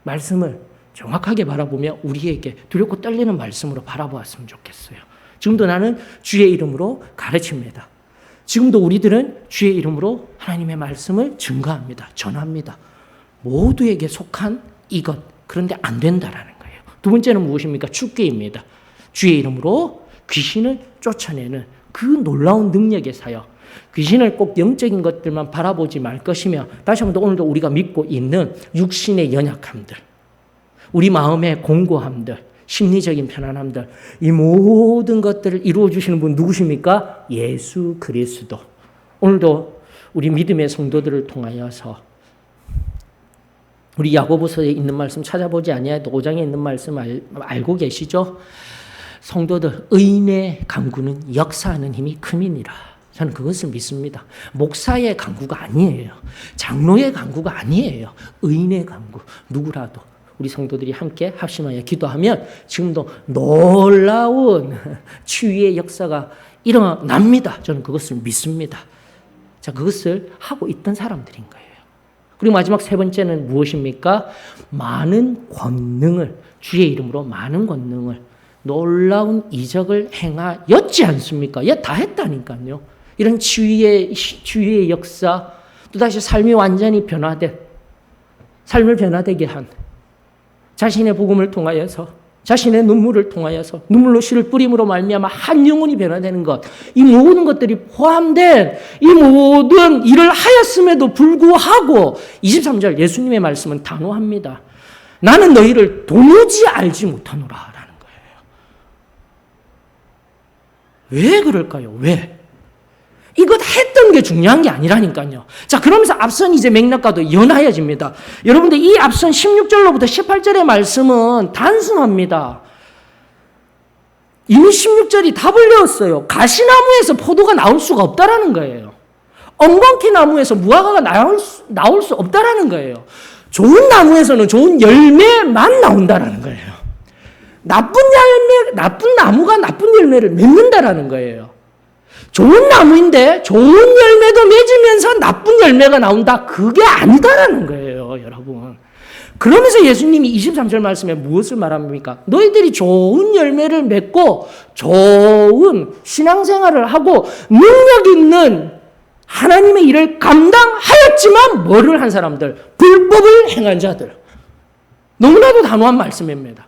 S1: 말씀을 정확하게 바라보며 우리에게 두렵고 떨리는 말씀으로 바라보았으면 좋겠어요. 지금도 나는 주의 이름으로 가르칩니다. 지금도 우리들은 주의 이름으로 하나님의 말씀을 증거합니다. 전합니다. 모두에게 속한 이것. 그런데 안 된다라는 거예요. 두 번째는 무엇입니까? 축계입니다. 주의 이름으로 귀신을 쫓아내는 그 놀라운 능력의 사역. 귀신을 꼭 영적인 것들만 바라보지 말 것이며 다시 한번 오늘도 우리가 믿고 있는 육신의 연약함들, 우리 마음의 공고함들, 심리적인 편안함들, 이 모든 것들을 이루어 주시는 분 누구십니까? 예수 그리스도. 오늘도 우리 믿음의 성도들을 통하여서 우리 야고보서에 있는 말씀 찾아보지 아니하여도 5장에 있는 말씀 알고 계시죠? 성도들 의인의 강구는 역사하는 힘이 큼이니라. 저는 그것을 믿습니다. 목사의 강구가 아니에요. 장로의 강구가 아니에요. 의인의 강구. 누구라도 우리 성도들이 함께 합심하여 기도하면 지금도 놀라운 치유의 역사가 일어납니다. 저는 그것을 믿습니다. 자, 그것을 하고 있던 사람들인 거예요. 그리고 마지막 세 번째는 무엇입니까? 많은 권능을, 주의 이름으로 많은 권능을, 놀라운 이적을 행하였지 않습니까? 예, 다 했다니까요. 이런 치유의 역사, 또다시 삶이 완전히 삶을 변화되게 한 자신의 복음을 통하여서 자신의 눈물을 통하여서 눈물로 씨를 뿌림으로 말미암아 한 영혼이 변화되는 것, 이 모든 것들이 포함된 이 모든 일을 하였음에도 불구하고 23절 예수님의 말씀은 단호합니다. 나는 너희를 도무지 알지 못하노라라는 거예요. 왜 그럴까요? 왜? 이것 했던 게 중요한 게 아니라니까요. 자, 그러면서 앞선 이제 맥락과도 연하여집니다. 여러분들 이 앞선 16절로부터 18절의 말씀은 단순합니다. 이미 16절이 답을 내었어요. 가시나무에서 포도가 나올 수가 없다라는 거예요. 엉겅퀴 나무에서 무화과가 나올 수 없다라는 거예요. 좋은 나무에서는 좋은 열매만 나온다라는 거예요. 나쁜 나무가 나쁜 열매를 맺는다라는 거예요. 좋은 나무인데 좋은 열매도 맺으면서 나쁜 열매가 나온다. 그게 아니다라는 거예요, 여러분. 그러면서 예수님이 23절 말씀에 무엇을 말합니까? 너희들이 좋은 열매를 맺고 좋은 신앙생활을 하고 능력 있는 하나님의 일을 감당하였지만 뭐를 한 사람들? 불법을 행한 자들. 너무나도 단호한 말씀입니다.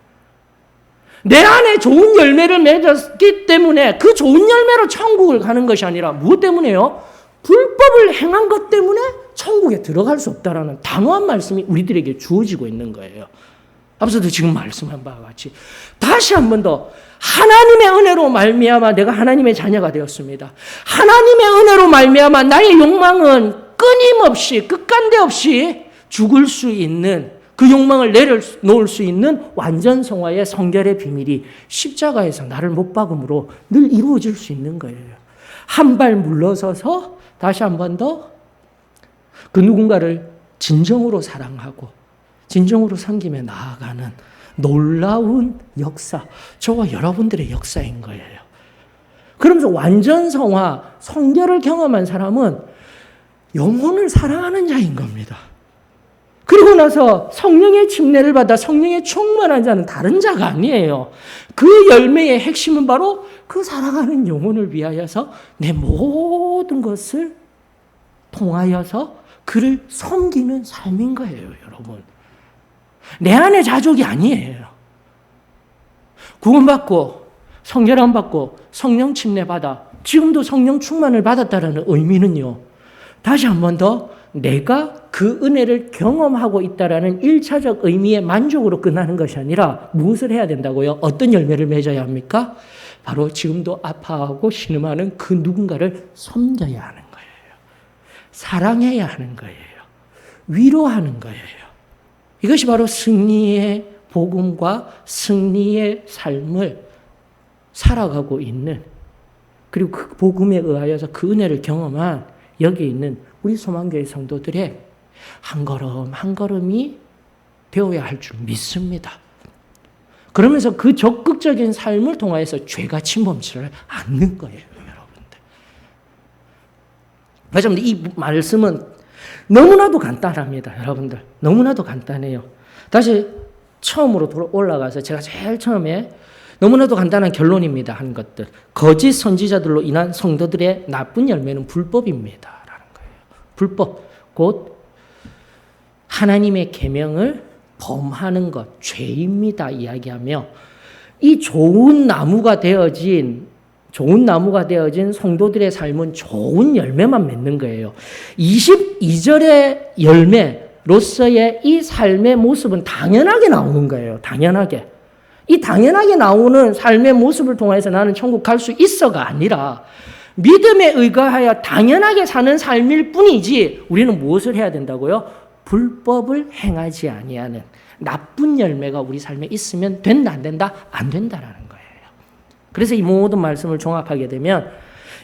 S1: 내 안에 좋은 열매를 맺었기 때문에 그 좋은 열매로 천국을 가는 것이 아니라 무엇 때문에요? 불법을 행한 것 때문에 천국에 들어갈 수 없다라는 단호한 말씀이 우리들에게 주어지고 있는 거예요. 앞서도 지금 말씀한 바와 같이 다시 한 번 더 하나님의 은혜로 말미암아 내가 하나님의 자녀가 되었습니다. 하나님의 은혜로 말미암아 나의 욕망은 끊임없이 끝간데 없이 죽을 수 있는 그 욕망을 내려놓을 수 있는 완전 성화의 성결의 비밀이 십자가에서 나를 못 박음으로 늘 이루어질 수 있는 거예요. 한 발 물러서서 다시 한 번 더 그 누군가를 진정으로 사랑하고 진정으로 섬기며 나아가는 놀라운 역사, 저와 여러분들의 역사인 거예요. 그러면서 완전 성화, 성결을 경험한 사람은 영혼을 사랑하는 자인 겁니다. 그리고 나서 성령의 침례를 받아 성령의 충만한 자는 다른 자가 아니에요. 그 열매의 핵심은 바로 그 살아가는 영혼을 위하여서 내 모든 것을 통하여서 그를 섬기는 삶인 거예요, 여러분. 내 안의 자족이 아니에요. 구원받고 성결함 받고 성령 침례 받아 지금도 성령 충만을 받았다는 의미는요. 다시 한 번 더 내가 그 은혜를 경험하고 있다라는 1차적 의미의 만족으로 끝나는 것이 아니라 무엇을 해야 된다고요? 어떤 열매를 맺어야 합니까? 바로 지금도 아파하고 신음하는 그 누군가를 섬겨야 하는 거예요. 사랑해야 하는 거예요. 위로하는 거예요. 이것이 바로 승리의 복음과 승리의 삶을 살아가고 있는, 그리고 그 복음에 의하여서 그 은혜를 경험한 여기 있는 우리 소망교회 성도들의 한 걸음 한 걸음이 되어야 할 줄 믿습니다. 그러면서 그 적극적인 삶을 통하여서 죄가 침범치를 않는 거예요, 여러분들. 그래서 이 말씀은 너무나도 간단합니다, 여러분들. 너무나도 간단해요. 다시 처음으로 올라가서 제가 제일 처음에 너무나도 간단한 결론입니다 한 것들. 거짓 선지자들로 인한 성도들의 나쁜 열매는 불법입니다 라는 거예요. 불법, 곧 하나님의 계명을 범하는 것, 죄입니다 이야기하며, 이 좋은 나무가 되어진 성도들의 삶은 좋은 열매만 맺는 거예요. 22절의 열매로서의 이 삶의 모습은 당연하게 나오는 거예요. 당연하게. 이 당연하게 나오는 삶의 모습을 통해서 나는 천국 갈 수 있어가 아니라 믿음에 의거하여 당연하게 사는 삶일 뿐이지, 우리는 무엇을 해야 된다고요? 불법을 행하지 아니하는 나쁜 열매가 우리 삶에 있으면 된다, 안 된다? 안 된다라는 거예요. 그래서 이 모든 말씀을 종합하게 되면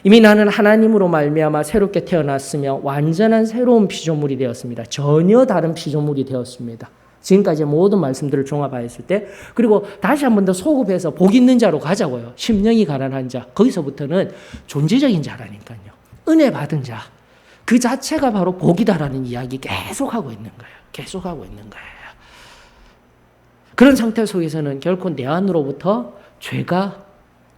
S1: 이미 나는 하나님으로 말미암아 새롭게 태어났으며 완전한 새로운 피조물이 되었습니다. 전혀 다른 피조물이 되었습니다. 지금까지 모든 말씀들을 종합하였을 때, 그리고 다시 한 번 더 소급해서 복 있는 자로 가자고요. 심령이 가난한 자, 거기서부터는 존재적인 자라니까요. 은혜 받은 자, 그 자체가 바로 복이다라는 이야기 계속하고 있는 거예요. 계속하고 있는 거예요. 그런 상태 속에서는 결코 내 안으로부터 죄가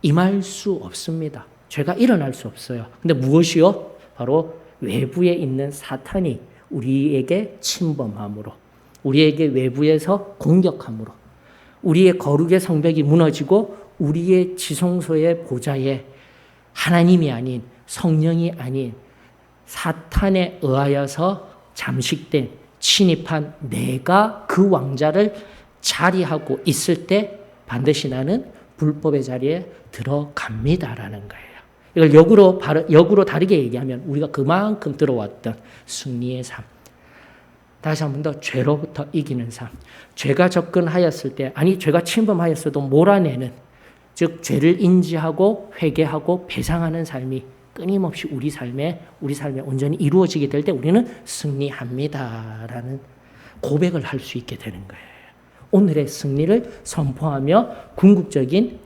S1: 임할 수 없습니다. 죄가 일어날 수 없어요. 근데 무엇이요? 바로 외부에 있는 사탄이 우리에게 침범함으로, 우리에게 외부에서 공격함으로, 우리의 거룩의 성벽이 무너지고 우리의 지성소의 보좌에 하나님이 아닌, 성령이 아닌 사탄에 의하여서 잠식된, 침입한 내가 그 왕자를 자리하고 있을 때 반드시 나는 불법의 자리에 들어갑니다라는 거예요. 이걸 역으로 다르게 얘기하면 우리가 그만큼 들어왔던 승리의 삶, 다시 한 번 더 죄로부터 이기는 삶, 죄가 접근하였을 때, 아니 죄가 침범하였어도 몰아내는, 즉 죄를 인지하고 회개하고 배상하는 삶이 끊임없이 우리 삶에 온전히 이루어지게 될 때 우리는 승리합니다라는 고백을 할 수 있게 되는 거예요. 오늘의 승리를 선포하며 궁극적인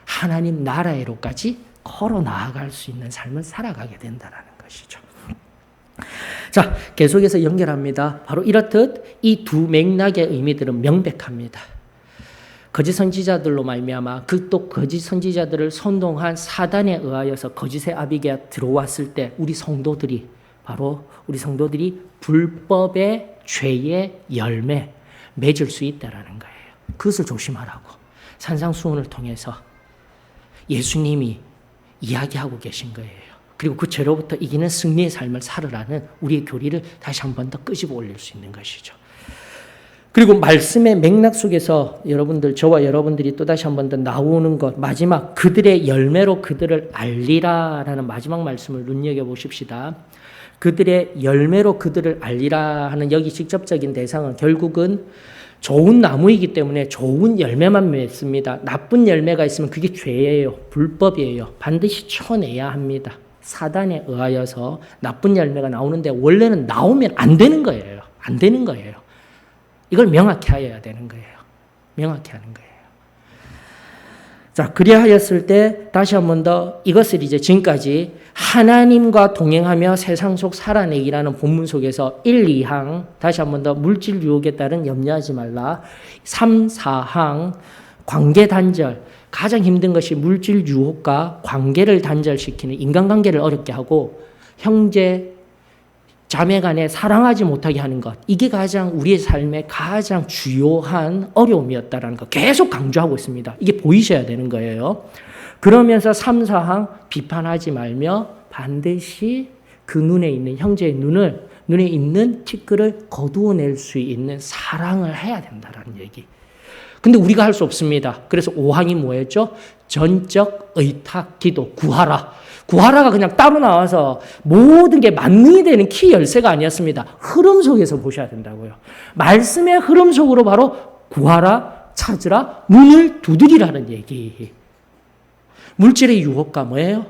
S1: 하나님 나라에로까지 걸어 나아갈 수 있는 삶을 살아가게 된다는 것이죠. 자, 계속해서 연결합니다. 바로 이렇듯 이 두 맥락의 의미들은 명백합니다. 거짓 선지자들로 말미암아 또 거짓 선지자들을 선동한 사단에 의하여서 거짓의 아비가 들어왔을 때 우리 성도들이 불법의 죄의 열매 맺을 수 있다라는 거예요. 그것을 조심하라고. 산상수훈을 통해서 예수님이 이야기하고 계신 거예요. 그리고 그 죄로부터 이기는 승리의 삶을 살으라는 우리의 교리를 다시 한 번 더 끄집어 올릴 수 있는 것이죠. 그리고 말씀의 맥락 속에서 여러분들, 저와 여러분들이 또다시 한 번 더 나오는 것, 마지막 그들의 열매로 그들을 알리라라는 마지막 말씀을 눈여겨보십시다. 그들의 열매로 그들을 알리라 하는 여기 직접적인 대상은 결국은 좋은 나무이기 때문에 좋은 열매만 맺습니다. 나쁜 열매가 있으면 그게 죄예요. 불법이에요. 반드시 쳐내야 합니다. 사단에 의하여서 나쁜 열매가 나오는데 원래는 나오면 안 되는 거예요. 안 되는 거예요. 이걸 명확히 해야 되는 거예요. 명확히 하는 거예요. 자, 그리하였을 때 다시 한 번 더 이것을 이제 지금까지 하나님과 동행하며 세상 속 살아내기라는 본문 속에서 1, 2항 다시 한 번 더 물질 유혹에 따른 염려하지 말라. 3, 4항 관계 단절. 가장 힘든 것이 물질 유혹과 관계를 단절시키는 인간관계를 어렵게 하고 형제 자매 간에 사랑하지 못하게 하는 것. 이게 가장 우리의 삶의 가장 주요한 어려움이었다는 거 계속 강조하고 있습니다. 이게 보이셔야 되는 거예요. 그러면서 3, 4항 비판하지 말며 반드시 그 눈에 있는 형제의 눈에 있는 티끌을 거두어낼 수 있는 사랑을 해야 된다는 얘기. 근데 우리가 할 수 없습니다. 그래서 5항이 뭐였죠? 전적 의탁 기도 구하라. 구하라가 그냥 따로 나와서 모든 게 만능이 되는 키 열쇠가 아니었습니다. 흐름 속에서 보셔야 된다고요. 말씀의 흐름 속으로 바로 구하라, 찾으라, 문을 두드리라는 얘기. 물질의 유혹과 뭐예요?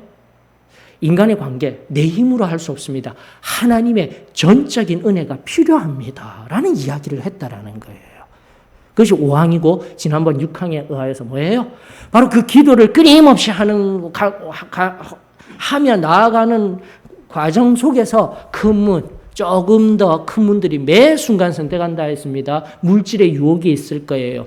S1: 인간의 관계, 내 힘으로 할 수 없습니다. 하나님의 전적인 은혜가 필요합니다. 라는 이야기를 했다라는 거예요. 그것이 5항이고 지난번 6항에 의하여서 뭐예요? 바로 그 기도를 끊임없이 하며 나아가는 과정 속에서 큰 문, 조금 더 큰 문들이 매 순간 선택한다 했습니다. 물질의 유혹이 있을 거예요.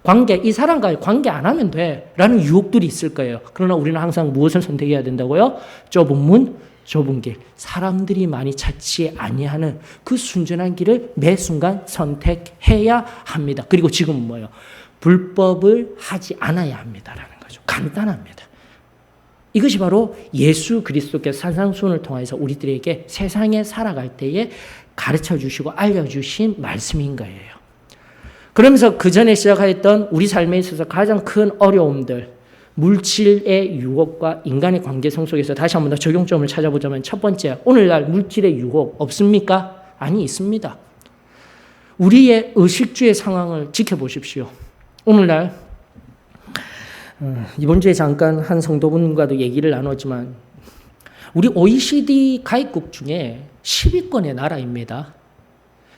S1: 관계, 이 사람과의 관계 안 하면 돼 라는 유혹들이 있을 거예요. 그러나 우리는 항상 무엇을 선택해야 된다고요? 좁은 문, 좁은 길, 사람들이 많이 찾지 아니하는 그 순전한 길을 매 순간 선택해야 합니다. 그리고 지금은 뭐예요? 불법을 하지 않아야 합니다라는 거죠. 간단합니다. 이것이 바로 예수 그리스도께서 산상수훈을 통해서 우리들에게 세상에 살아갈 때에 가르쳐 주시고 알려주신 말씀인 거예요. 그러면서 그 전에 시작하였던 우리 삶에 있어서 가장 큰 어려움들, 물질의 유혹과 인간의 관계성 속에서 다시 한 번 더 적용점을 찾아보자면 첫 번째, 오늘날 물질의 유혹 없습니까? 아니, 있습니다. 우리의 의식주의 상황을 지켜보십시오. 오늘날 이번 주에 잠깐 한 성도분과도 얘기를 나눴지만 우리 OECD 가입국 중에 10위권의 나라입니다.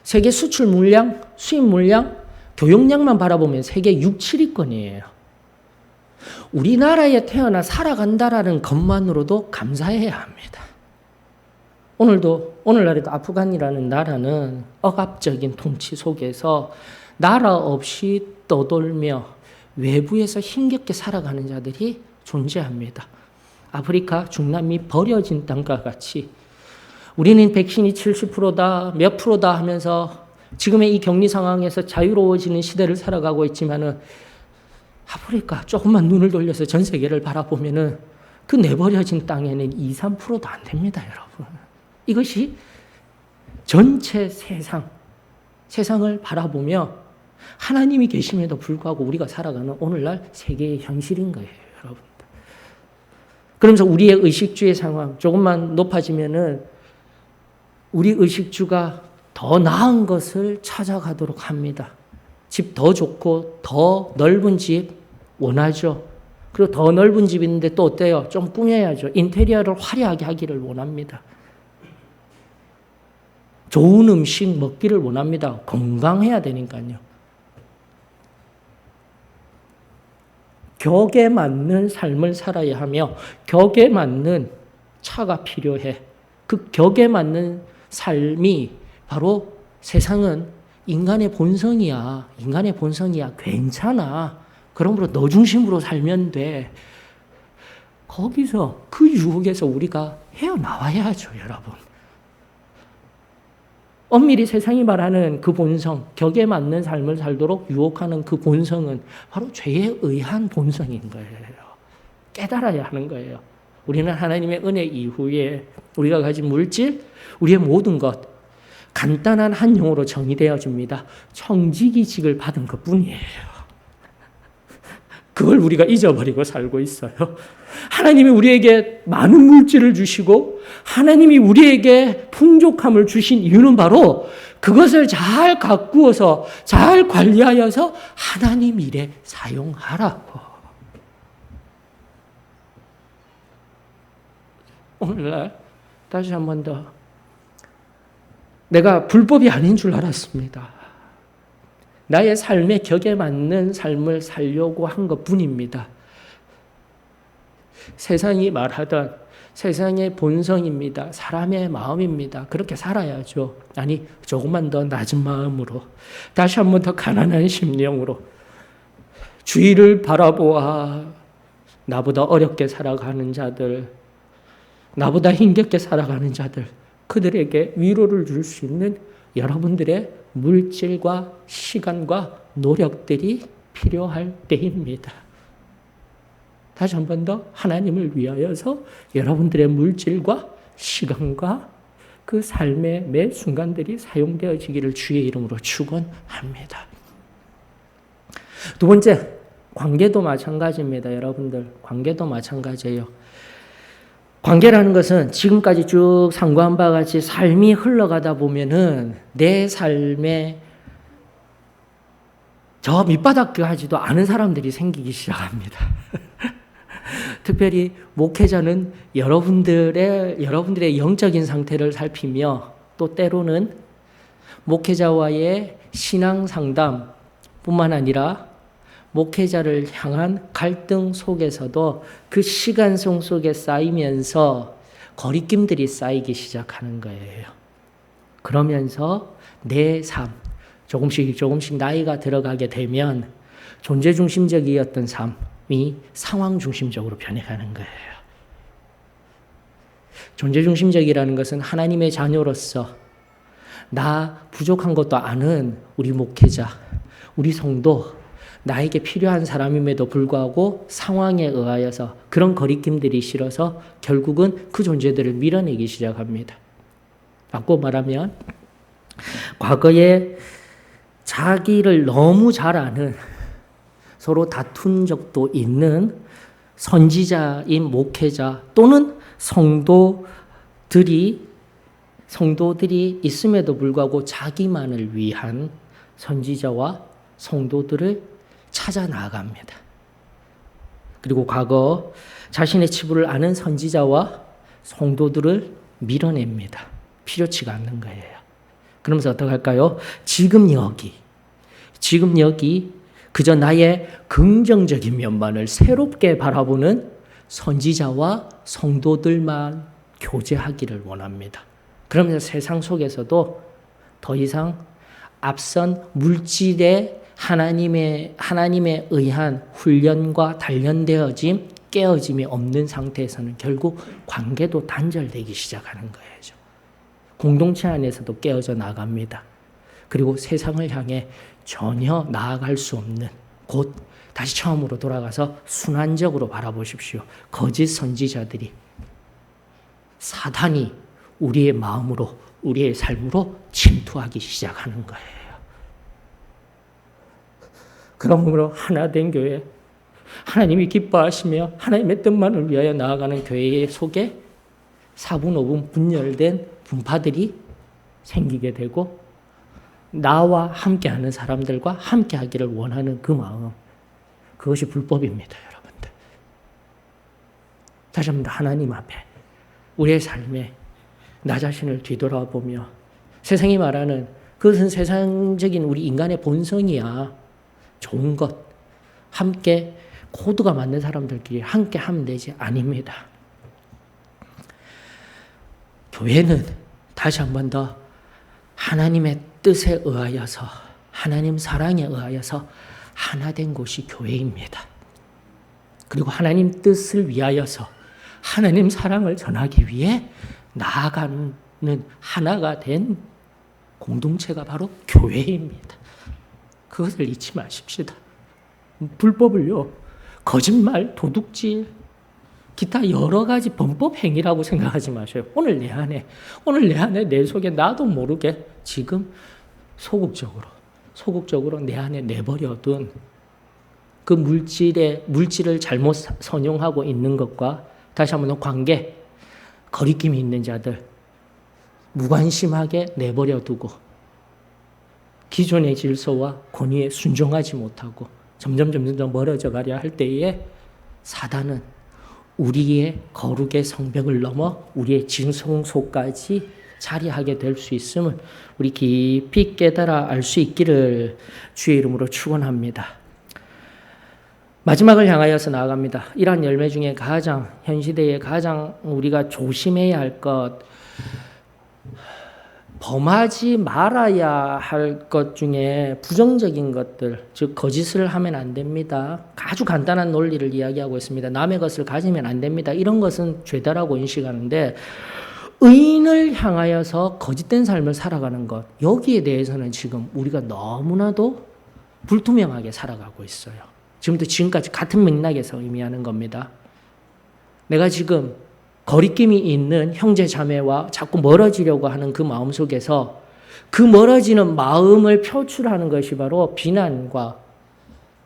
S1: 세계 수출 물량, 수입 물량, 교역량만 바라보면 세계 6, 7위권이에요. 우리나라에 태어나 살아간다라는 것만으로도 감사해야 합니다. 오늘날에도 아프간이라는 나라는 억압적인 통치 속에서 나라 없이 떠돌며 외부에서 힘겹게 살아가는 자들이 존재합니다. 아프리카, 중남미 버려진 땅과 같이 우리는 백신이 70%다, 몇 프로다 하면서 지금의 이 격리 상황에서 자유로워지는 시대를 살아가고 있지만은 아프리카 조금만 눈을 돌려서 전 세계를 바라보면은 그 내버려진 땅에는 2, 3%도 안 됩니다, 여러분. 이것이 전체 세상을 바라보며 하나님이 계심에도 불구하고 우리가 살아가는 오늘날 세계의 현실인 거예요, 여러분. 그러면서 우리의 의식주의 상황 조금만 높아지면은 우리 의식주가 더 나은 것을 찾아가도록 합니다. 집 더 좋고 더 넓은 집 원하죠. 그리고 더 넓은 집 있는데 또 어때요? 좀 꾸며야죠. 인테리어를 화려하게 하기를 원합니다. 좋은 음식 먹기를 원합니다. 건강해야 되니까요. 격에 맞는 삶을 살아야 하며 격에 맞는 차가 필요해. 그 격에 맞는 삶이 바로 세상은 인간의 본성이야. 괜찮아. 그러므로 너 중심으로 살면 돼. 거기서 그 유혹에서 우리가 헤어나와야죠, 여러분. 엄밀히 세상이 말하는 그 본성, 격에 맞는 삶을 살도록 유혹하는 그 본성은 바로 죄에 의한 본성인 거예요. 깨달아야 하는 거예요. 우리는 하나님의 은혜 이후에 우리가 가진 물질, 우리의 모든 것, 간단한 한 용어로 정의되어집니다. 청지기직을 받은 것뿐이에요. 그걸 우리가 잊어버리고 살고 있어요. 하나님이 우리에게 많은 물질을 주시고 하나님이 우리에게 풍족함을 주신 이유는 바로 그것을 잘 가꾸어서 잘 관리하여서 하나님 일에 사용하라고. 오늘날 다시 한 번 더 내가 불법이 아닌 줄 알았습니다. 나의 삶의 격에 맞는 삶을 살려고 한 것뿐입니다. 세상이 말하던 세상의 본성입니다. 사람의 마음입니다. 그렇게 살아야죠. 아니, 조금만 더 낮은 마음으로, 다시 한 번 더 가난한 심령으로 주위를 바라보아 나보다 어렵게 살아가는 자들, 나보다 힘겹게 살아가는 자들, 그들에게 위로를 줄 수 있는 여러분들의 물질과 시간과 노력들이 필요할 때입니다. 다시 한 번 더 하나님을 위하여서 여러분들의 물질과 시간과 그 삶의 매 순간들이 사용되어지기를 주의 이름으로 축원합니다. 두 번째, 관계도 마찬가지입니다. 여러분들, 관계도 마찬가지예요. 관계라는 것은 지금까지 쭉 상고한 바와 같이 삶이 흘러가다 보면은 내 삶에 저 밑바닥까지도 아는 사람들이 생기기 시작합니다. 특별히 목회자는 여러분들의 영적인 상태를 살피며 또 때로는 목회자와의 신앙 상담뿐만 아니라 목회자를 향한 갈등 속에서도 그 시간성 속에 쌓이면서 거리낌들이 쌓이기 시작하는 거예요. 그러면서 내 삶, 조금씩 나이가 들어가게 되면 존재 중심적이었던 삶이 상황 중심적으로 변해가는 거예요. 존재 중심적이라는 것은 하나님의 자녀로서 나 부족한 것도 아는 우리 목회자, 우리 성도, 나에게 필요한 사람임에도 불구하고 상황에 의하여서 그런 거리낌들이 싫어서 결국은 그 존재들을 밀어내기 시작합니다. 바꿔 말하면 과거에 자기를 너무 잘 아는, 서로 다툰 적도 있는 선지자인 목회자 또는 성도들이 있음에도 불구하고 자기만을 위한 선지자와 성도들을 찾아 나아갑니다. 그리고 과거 자신의 치부를 아는 선지자와 성도들을 밀어냅니다. 필요치가 않는 거예요. 그러면서 어떡할까요? 지금 여기 그저 나의 긍정적인 면만을 새롭게 바라보는 선지자와 성도들만 교제하기를 원합니다. 그러면서 세상 속에서도 더 이상 앞선 물질의 하나님에 의한 훈련과 단련되어짐, 깨어짐이 없는 상태에서는 결국 관계도 단절되기 시작하는 거예요. 공동체 안에서도 깨어져 나갑니다. 그리고 세상을 향해 전혀 나아갈 수 없는 곳, 다시 처음으로 돌아가서 순환적으로 바라보십시오. 거짓 선지자들이, 사단이 우리의 마음으로, 우리의 삶으로 침투하기 시작하는 거예요. 그러므로 하나된 교회, 하나님이 기뻐하시며 하나님의 뜻만을 위하여 나아가는 교회 속에 4분, 5분 분열된 분파들이 생기게 되고 나와 함께하는 사람들과 함께하기를 원하는 그 마음, 그것이 불법입니다, 여러분들. 다시 한번 하나님 앞에 우리의 삶에 나 자신을 뒤돌아보며 세상이 말하는 그것은 세상적인 우리 인간의 본성이야. 좋은 것, 함께 코드가 맞는 사람들끼리 함께 하면 되지. 아닙니다. 교회는 다시 한 번 더 하나님의 뜻에 의하여서, 하나님 사랑에 의하여서 하나 된 곳이 교회입니다. 그리고 하나님 뜻을 위하여서 하나님 사랑을 전하기 위해 나아가는 하나가 된 공동체가 바로 교회입니다. 그것을 잊지 마십시다. 불법을요, 거짓말, 도둑질, 기타 여러 가지 범법 행위라고 생각하지 마세요. 오늘 내 안에 내 속에 나도 모르게 지금 소극적으로 내 안에 내버려둔 그 물질을 잘못 선용하고 있는 것과 다시 한번 관계, 거리낌이 있는 자들, 무관심하게 내버려두고 기존의 질서와 권위에 순종하지 못하고 점점 멀어져 가려 할 때에 사단은 우리의 거룩의 성벽을 넘어 우리의 진성소까지 자리하게 될 수 있음을 우리 깊이 깨달아 알 수 있기를 주의 이름으로 축원합니다. 마지막을 향하여서 나아갑니다. 이러한 열매 중에 가장 현 시대에 가장 우리가 조심해야 할 것, 범하지 말아야 할 것 중에 부정적인 것들, 즉 거짓을 하면 안 됩니다. 아주 간단한 논리를 이야기하고 있습니다. 남의 것을 가지면 안 됩니다. 이런 것은 죄다라고 인식하는데, 의인을 향하여서 거짓된 삶을 살아가는 것, 여기에 대해서는 지금 우리가 너무나도 불투명하게 살아가고 있어요. 지금까지 같은 맥락에서 의미하는 겁니다. 내가 지금 거리낌이 있는 형제 자매와 자꾸 멀어지려고 하는 그 마음 속에서 그 멀어지는 마음을 표출하는 것이 바로 비난과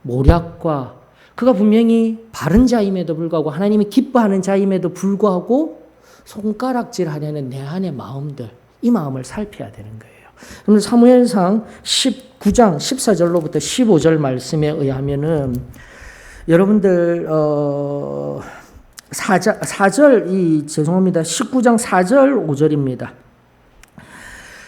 S1: 모략과, 그가 분명히 바른 자임에도 불구하고 하나님이 기뻐하는 자임에도 불구하고 손가락질하려는 내 안의 마음들, 이 마음을 살펴야 되는 거예요. 그럼 사무엘상 19장 14절로부터 15절 말씀에 의하면은 여러분들 19장 4절 5절입니다.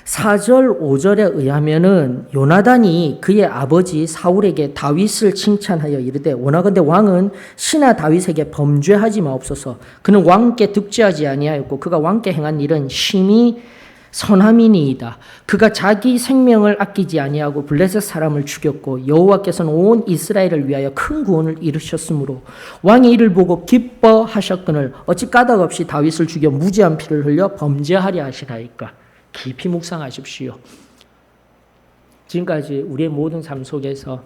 S1: 4절 5절에 의하면은 요나단이 그의 아버지 사울에게 다윗을 칭찬하여 이르되, 원하건대 왕은 신하 다윗에게 범죄하지 마옵소서. 그는 왕께 득죄하지 아니하였고 그가 왕께 행한 일은 심히 선함이니이다. 그가 자기 생명을 아끼지 아니하고 블레셋 사람을 죽였고 여호와께서는 온 이스라엘을 위하여 큰 구원을 이루셨으므로 왕이 이를 보고 기뻐하셨거늘 어찌 까닭 없이 다윗을 죽여 무지한 피를 흘려 범죄하려 하시나이까. 깊이 묵상하십시오. 지금까지 우리의 모든 삶 속에서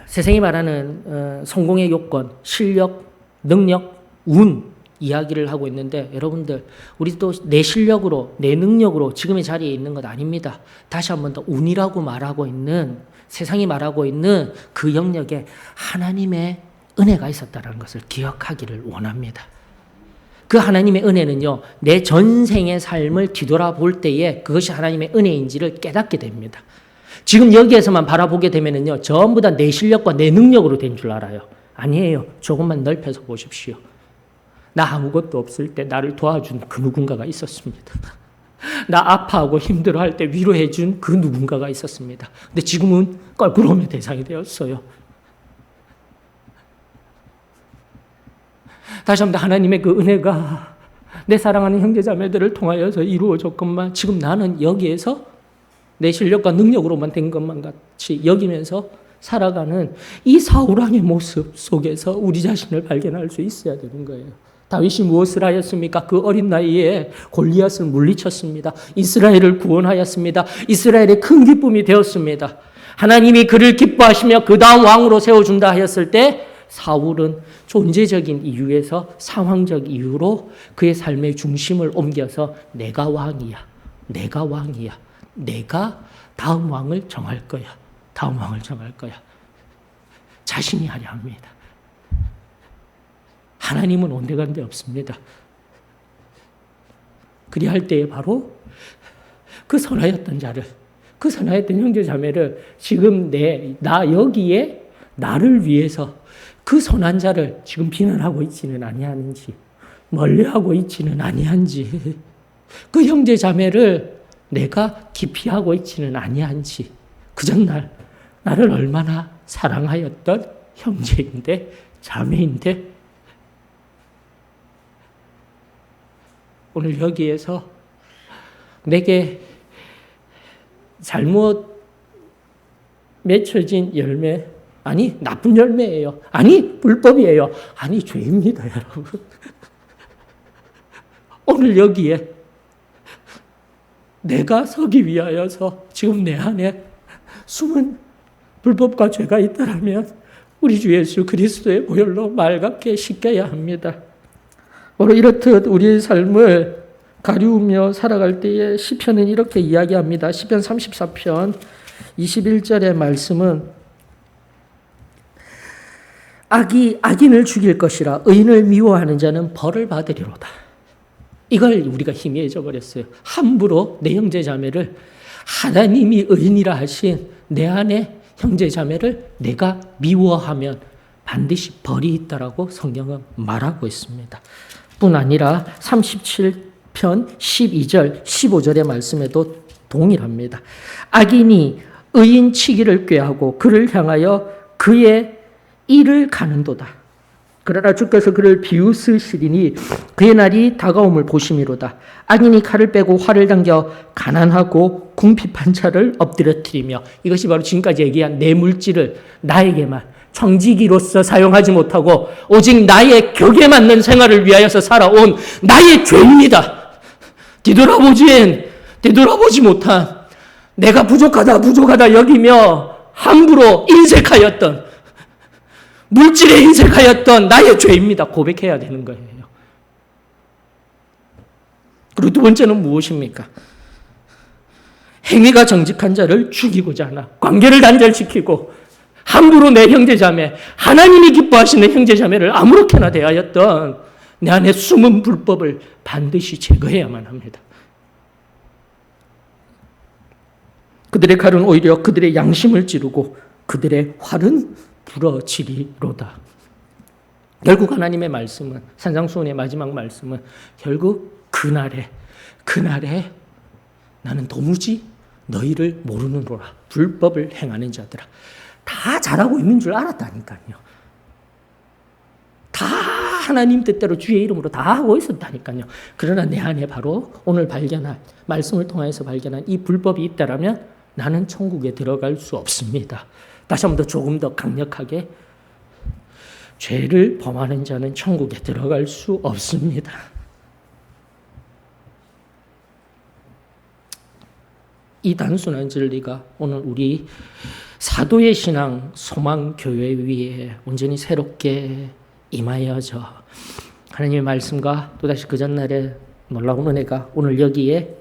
S1: 세상이 말하는 성공의 요건, 실력, 능력, 운 이야기를 하고 있는데, 여러분들 우리도 내 실력으로 내 능력으로 지금의 자리에 있는 것 아닙니다. 다시 한 번 더 운이라고 말하고 있는, 세상이 말하고 있는 그 영역에 하나님의 은혜가 있었다는 것을 기억하기를 원합니다. 그 하나님의 은혜는요, 내 전생의 삶을 뒤돌아볼 때에 그것이 하나님의 은혜인지를 깨닫게 됩니다. 지금 여기에서만 바라보게 되면은요, 전부 다 내 실력과 내 능력으로 된 줄 알아요. 아니에요. 조금만 넓혀서 보십시오. 나 아무것도 없을 때 나를 도와준 그 누군가가 있었습니다. 나 아파하고 힘들어할 때 위로해준 그 누군가가 있었습니다. 근데 지금은 껄끄러움의 대상이 되었어요. 다시 한번 하나님의 그 은혜가 내 사랑하는 형제자매들을 통하여서 이루어졌건만, 지금 나는 여기에서 내 실력과 능력으로만 된 것만 같이 여기면서 살아가는 이 사울왕의 모습 속에서 우리 자신을 발견할 수 있어야 되는 거예요. 다윗이 무엇을 하였습니까? 그 어린 나이에 골리앗을 물리쳤습니다. 이스라엘을 구원하였습니다. 이스라엘의 큰 기쁨이 되었습니다. 하나님이 그를 기뻐하시며 그 다음 왕으로 세워준다 하였을 때 사울은 존재적인 이유에서 상황적 이유로 그의 삶의 중심을 옮겨서 내가 왕이야. 내가 다음 왕을 정할 거야. 자신이 하려 합니다. 하나님은 온데간데 없습니다. 그리할 때에 바로 그 선하였던 자를, 그 선하였던 형제자매를 지금 나 여기에 나를 위해서 그 선한 자를 지금 비난하고 있지는 아니하는지, 멀리하고 있지는 아니한지, 그 형제자매를 내가 기피하고 있지는 아니한지, 그 전날 나를 얼마나 사랑하였던 형제인데, 자매인데, 오늘 여기에서 내게 잘못 맺혀진 열매, 아니 나쁜 열매예요, 아니 불법이에요, 아니 죄입니다. 여러분, 오늘 여기에 내가 서기 위하여서 지금 내 안에 숨은 불법과 죄가 있다라면 우리 주 예수 그리스도의 보혈로 맑게 씻겨야 합니다. 바로 이렇듯 우리의 삶을 가리우며 살아갈 때에 시편은 이렇게 이야기합니다. 시편 34편 21절의 말씀은 악인을 죽일 것이라 의인을 미워하는 자는 벌을 받으리로다. 이걸 우리가 희미해져 버렸어요. 함부로 내 형제 자매를 하나님이 의인이라 하신 내 안에 형제 자매를 내가 미워하면 반드시 벌이 있다라고 성경은 말하고 있습니다. 뿐 아니라 37편 12절 15절의 말씀에도 동일합니다. 악인이 의인 치기를 꾀하고 그를 향하여 그의 일을 가는도다. 그러나 주께서 그를 비웃으시리니 그의 날이 다가옴을 보심이로다. 악인이 칼을 빼고 활을 당겨 가난하고 궁핍한 자를 엎드러뜨리며, 이것이 바로 지금까지 얘기한 내 물질을 나에게만 청지기로서 사용하지 못하고 오직 나의 격에 맞는 생활을 위하여서 살아온 나의 죄입니다. 뒤돌아보지 못한, 내가 부족하다 여기며 함부로 인색하였던, 물질에 인색하였던 나의 죄입니다. 고백해야 되는 거예요. 그리고 두 번째는 무엇입니까? 행위가 정직한 자를 죽이고자 하나 관계를 단절시키고 함부로 내 형제자매, 하나님이 기뻐하시는 형제자매를 아무렇게나 대하였던 내 안에 숨은 불법을 반드시 제거해야만 합니다. 그들의 칼은 오히려 그들의 양심을 찌르고 그들의 활은 부러지리로다. 결국 하나님의 말씀은, 산상수훈의 마지막 말씀은 결국 그날에 나는 도무지 너희를 모르는도라. 불법을 행하는 자들아. 다 잘하고 있는 줄 알았다니까요. 다 하나님 뜻대로 주의 이름으로 다 하고 있었다니까요. 그러나 내 안에 바로 오늘 발견한, 말씀을 통해서 발견한 이 불법이 있다라면 나는 천국에 들어갈 수 없습니다. 다시 한번 더 조금 더 강력하게, 죄를 범하는 자는 천국에 들어갈 수 없습니다. 이 단순한 진리가 오늘 우리 사도의 신앙 소망교회 위에 온전히 새롭게 임하여져 하나님의 말씀과 또다시 그 전날에 놀라운 은혜가 오늘 여기에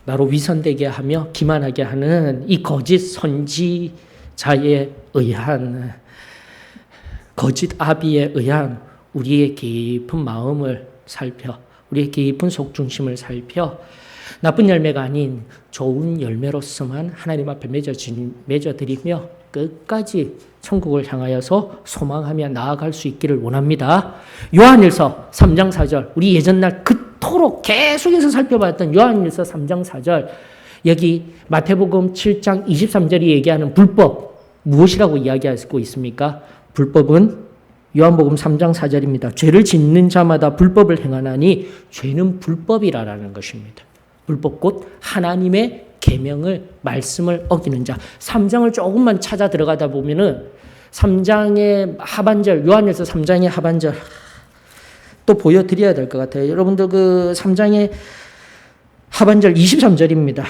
S1: 나로 위선되게 하며 기만하게 하는 이 거짓 선지자에 의한, 거짓 아비에 의한 우리의 깊은 마음을 살펴, 우리의 깊은 속중심을 살펴 나쁜 열매가 아닌 좋은 열매로서만 하나님 앞에 맺어드리며 끝까지 천국을 향하여서 소망하며 나아갈 수 있기를 원합니다. 요한일서 3장 4절, 우리 예전날 그토록 계속해서 살펴봤던 요한일서 3장 4절, 여기 마태복음 7장 23절이 얘기하는 불법, 무엇이라고 이야기하고 있습니까? 불법은 요한복음 3장 4절입니다. 죄를 짓는 자마다 불법을 행하나니 죄는 불법이라는 것입니다. 불법 곧 하나님의 계명을, 말씀을 어기는 자. 3장을 조금만 찾아 들어가다 보면은 3장의 하반절, 요한일서 3장의 하반절 또 보여드려야 될 것 같아요. 여러분들 그 3장의 하반절 23절입니다.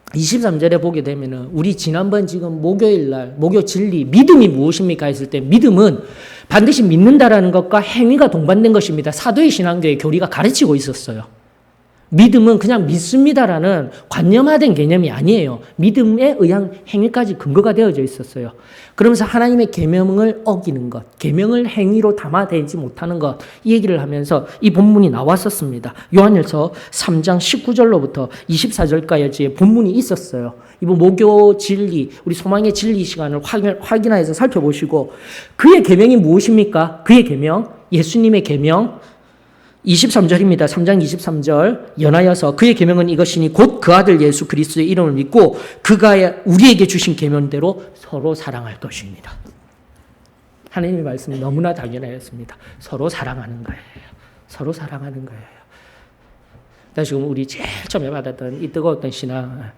S1: 23절에 보게 되면은 우리 지난번 지금 목요일 날 목요 진리 믿음이 무엇입니까 했을 때, 믿음은 반드시 믿는다라는 것과 행위가 동반된 것입니다. 사도의 신앙교회 교리가 가르치고 있었어요. 믿음은 그냥 믿습니다라는 관념화된 개념이 아니에요. 믿음에 의한 행위까지 근거가 되어져 있었어요. 그러면서 하나님의 계명을 어기는 것, 계명을 행위로 담아내지 못하는 것, 이 얘기를 하면서 이 본문이 나왔었습니다. 요한일서 3장 19절로부터 24절까지의 본문이 있었어요. 이번 목요 진리, 우리 소망의 진리 시간을 확인하여서 살펴보시고, 그의 계명이 무엇입니까? 그의 계명, 예수님의 계명 23절입니다. 3장 23절, 연하여서 그의 계명은 이것이니 곧 그 아들 예수 그리스도의 이름을 믿고 그가 우리에게 주신 계명대로 서로 사랑할 것입니다. 하나님의 말씀이 너무나 당연하였습니다. 서로 사랑하는 거예요. 서로 사랑하는 거예요. 지금 우리 제일 처음에 받았던 이 뜨거웠던 신앙,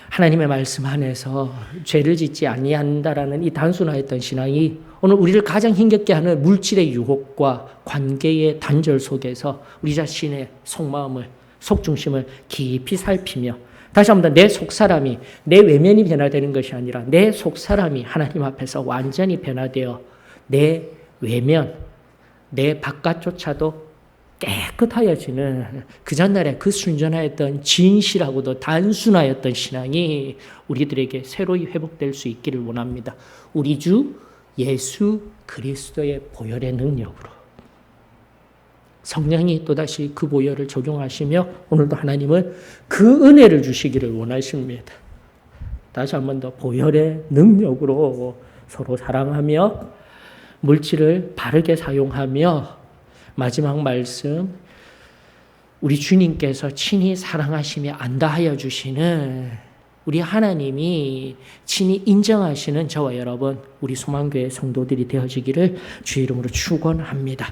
S1: 하나님의 말씀 안에서 죄를 짓지 아니한다라는 이 단순화했던 신앙이 오늘 우리를 가장 힘겹게 하는 물질의 유혹과 관계의 단절 속에서 우리 자신의 속마음을 속중심을 깊이 살피며 다시 한번 내 속사람이 내 외면이 변화되는 것이 아니라 내 속사람이 하나님 앞에서 완전히 변화되어 내 외면, 내 바깥조차도 깨끗하여지는 그 전날에 그 순전하였던 진실하고도 단순하였던 신앙이 우리들에게 새로이 회복될 수 있기를 원합니다. 우리 주 예수 그리스도의 보혈의 능력으로 성령이 또다시 그 보혈을 적용하시며 오늘도 하나님은 그 은혜를 주시기를 원하십니다. 다시 한 번 더 보혈의 능력으로 서로 사랑하며 물질을 바르게 사용하며 마지막 말씀 우리 주님께서 친히 사랑하시며 안다하여 주시는 우리 하나님이 친히 인정하시는 저와 여러분 우리 소망교회 성도들이 되어지기를 주의 이름으로 축원합니다.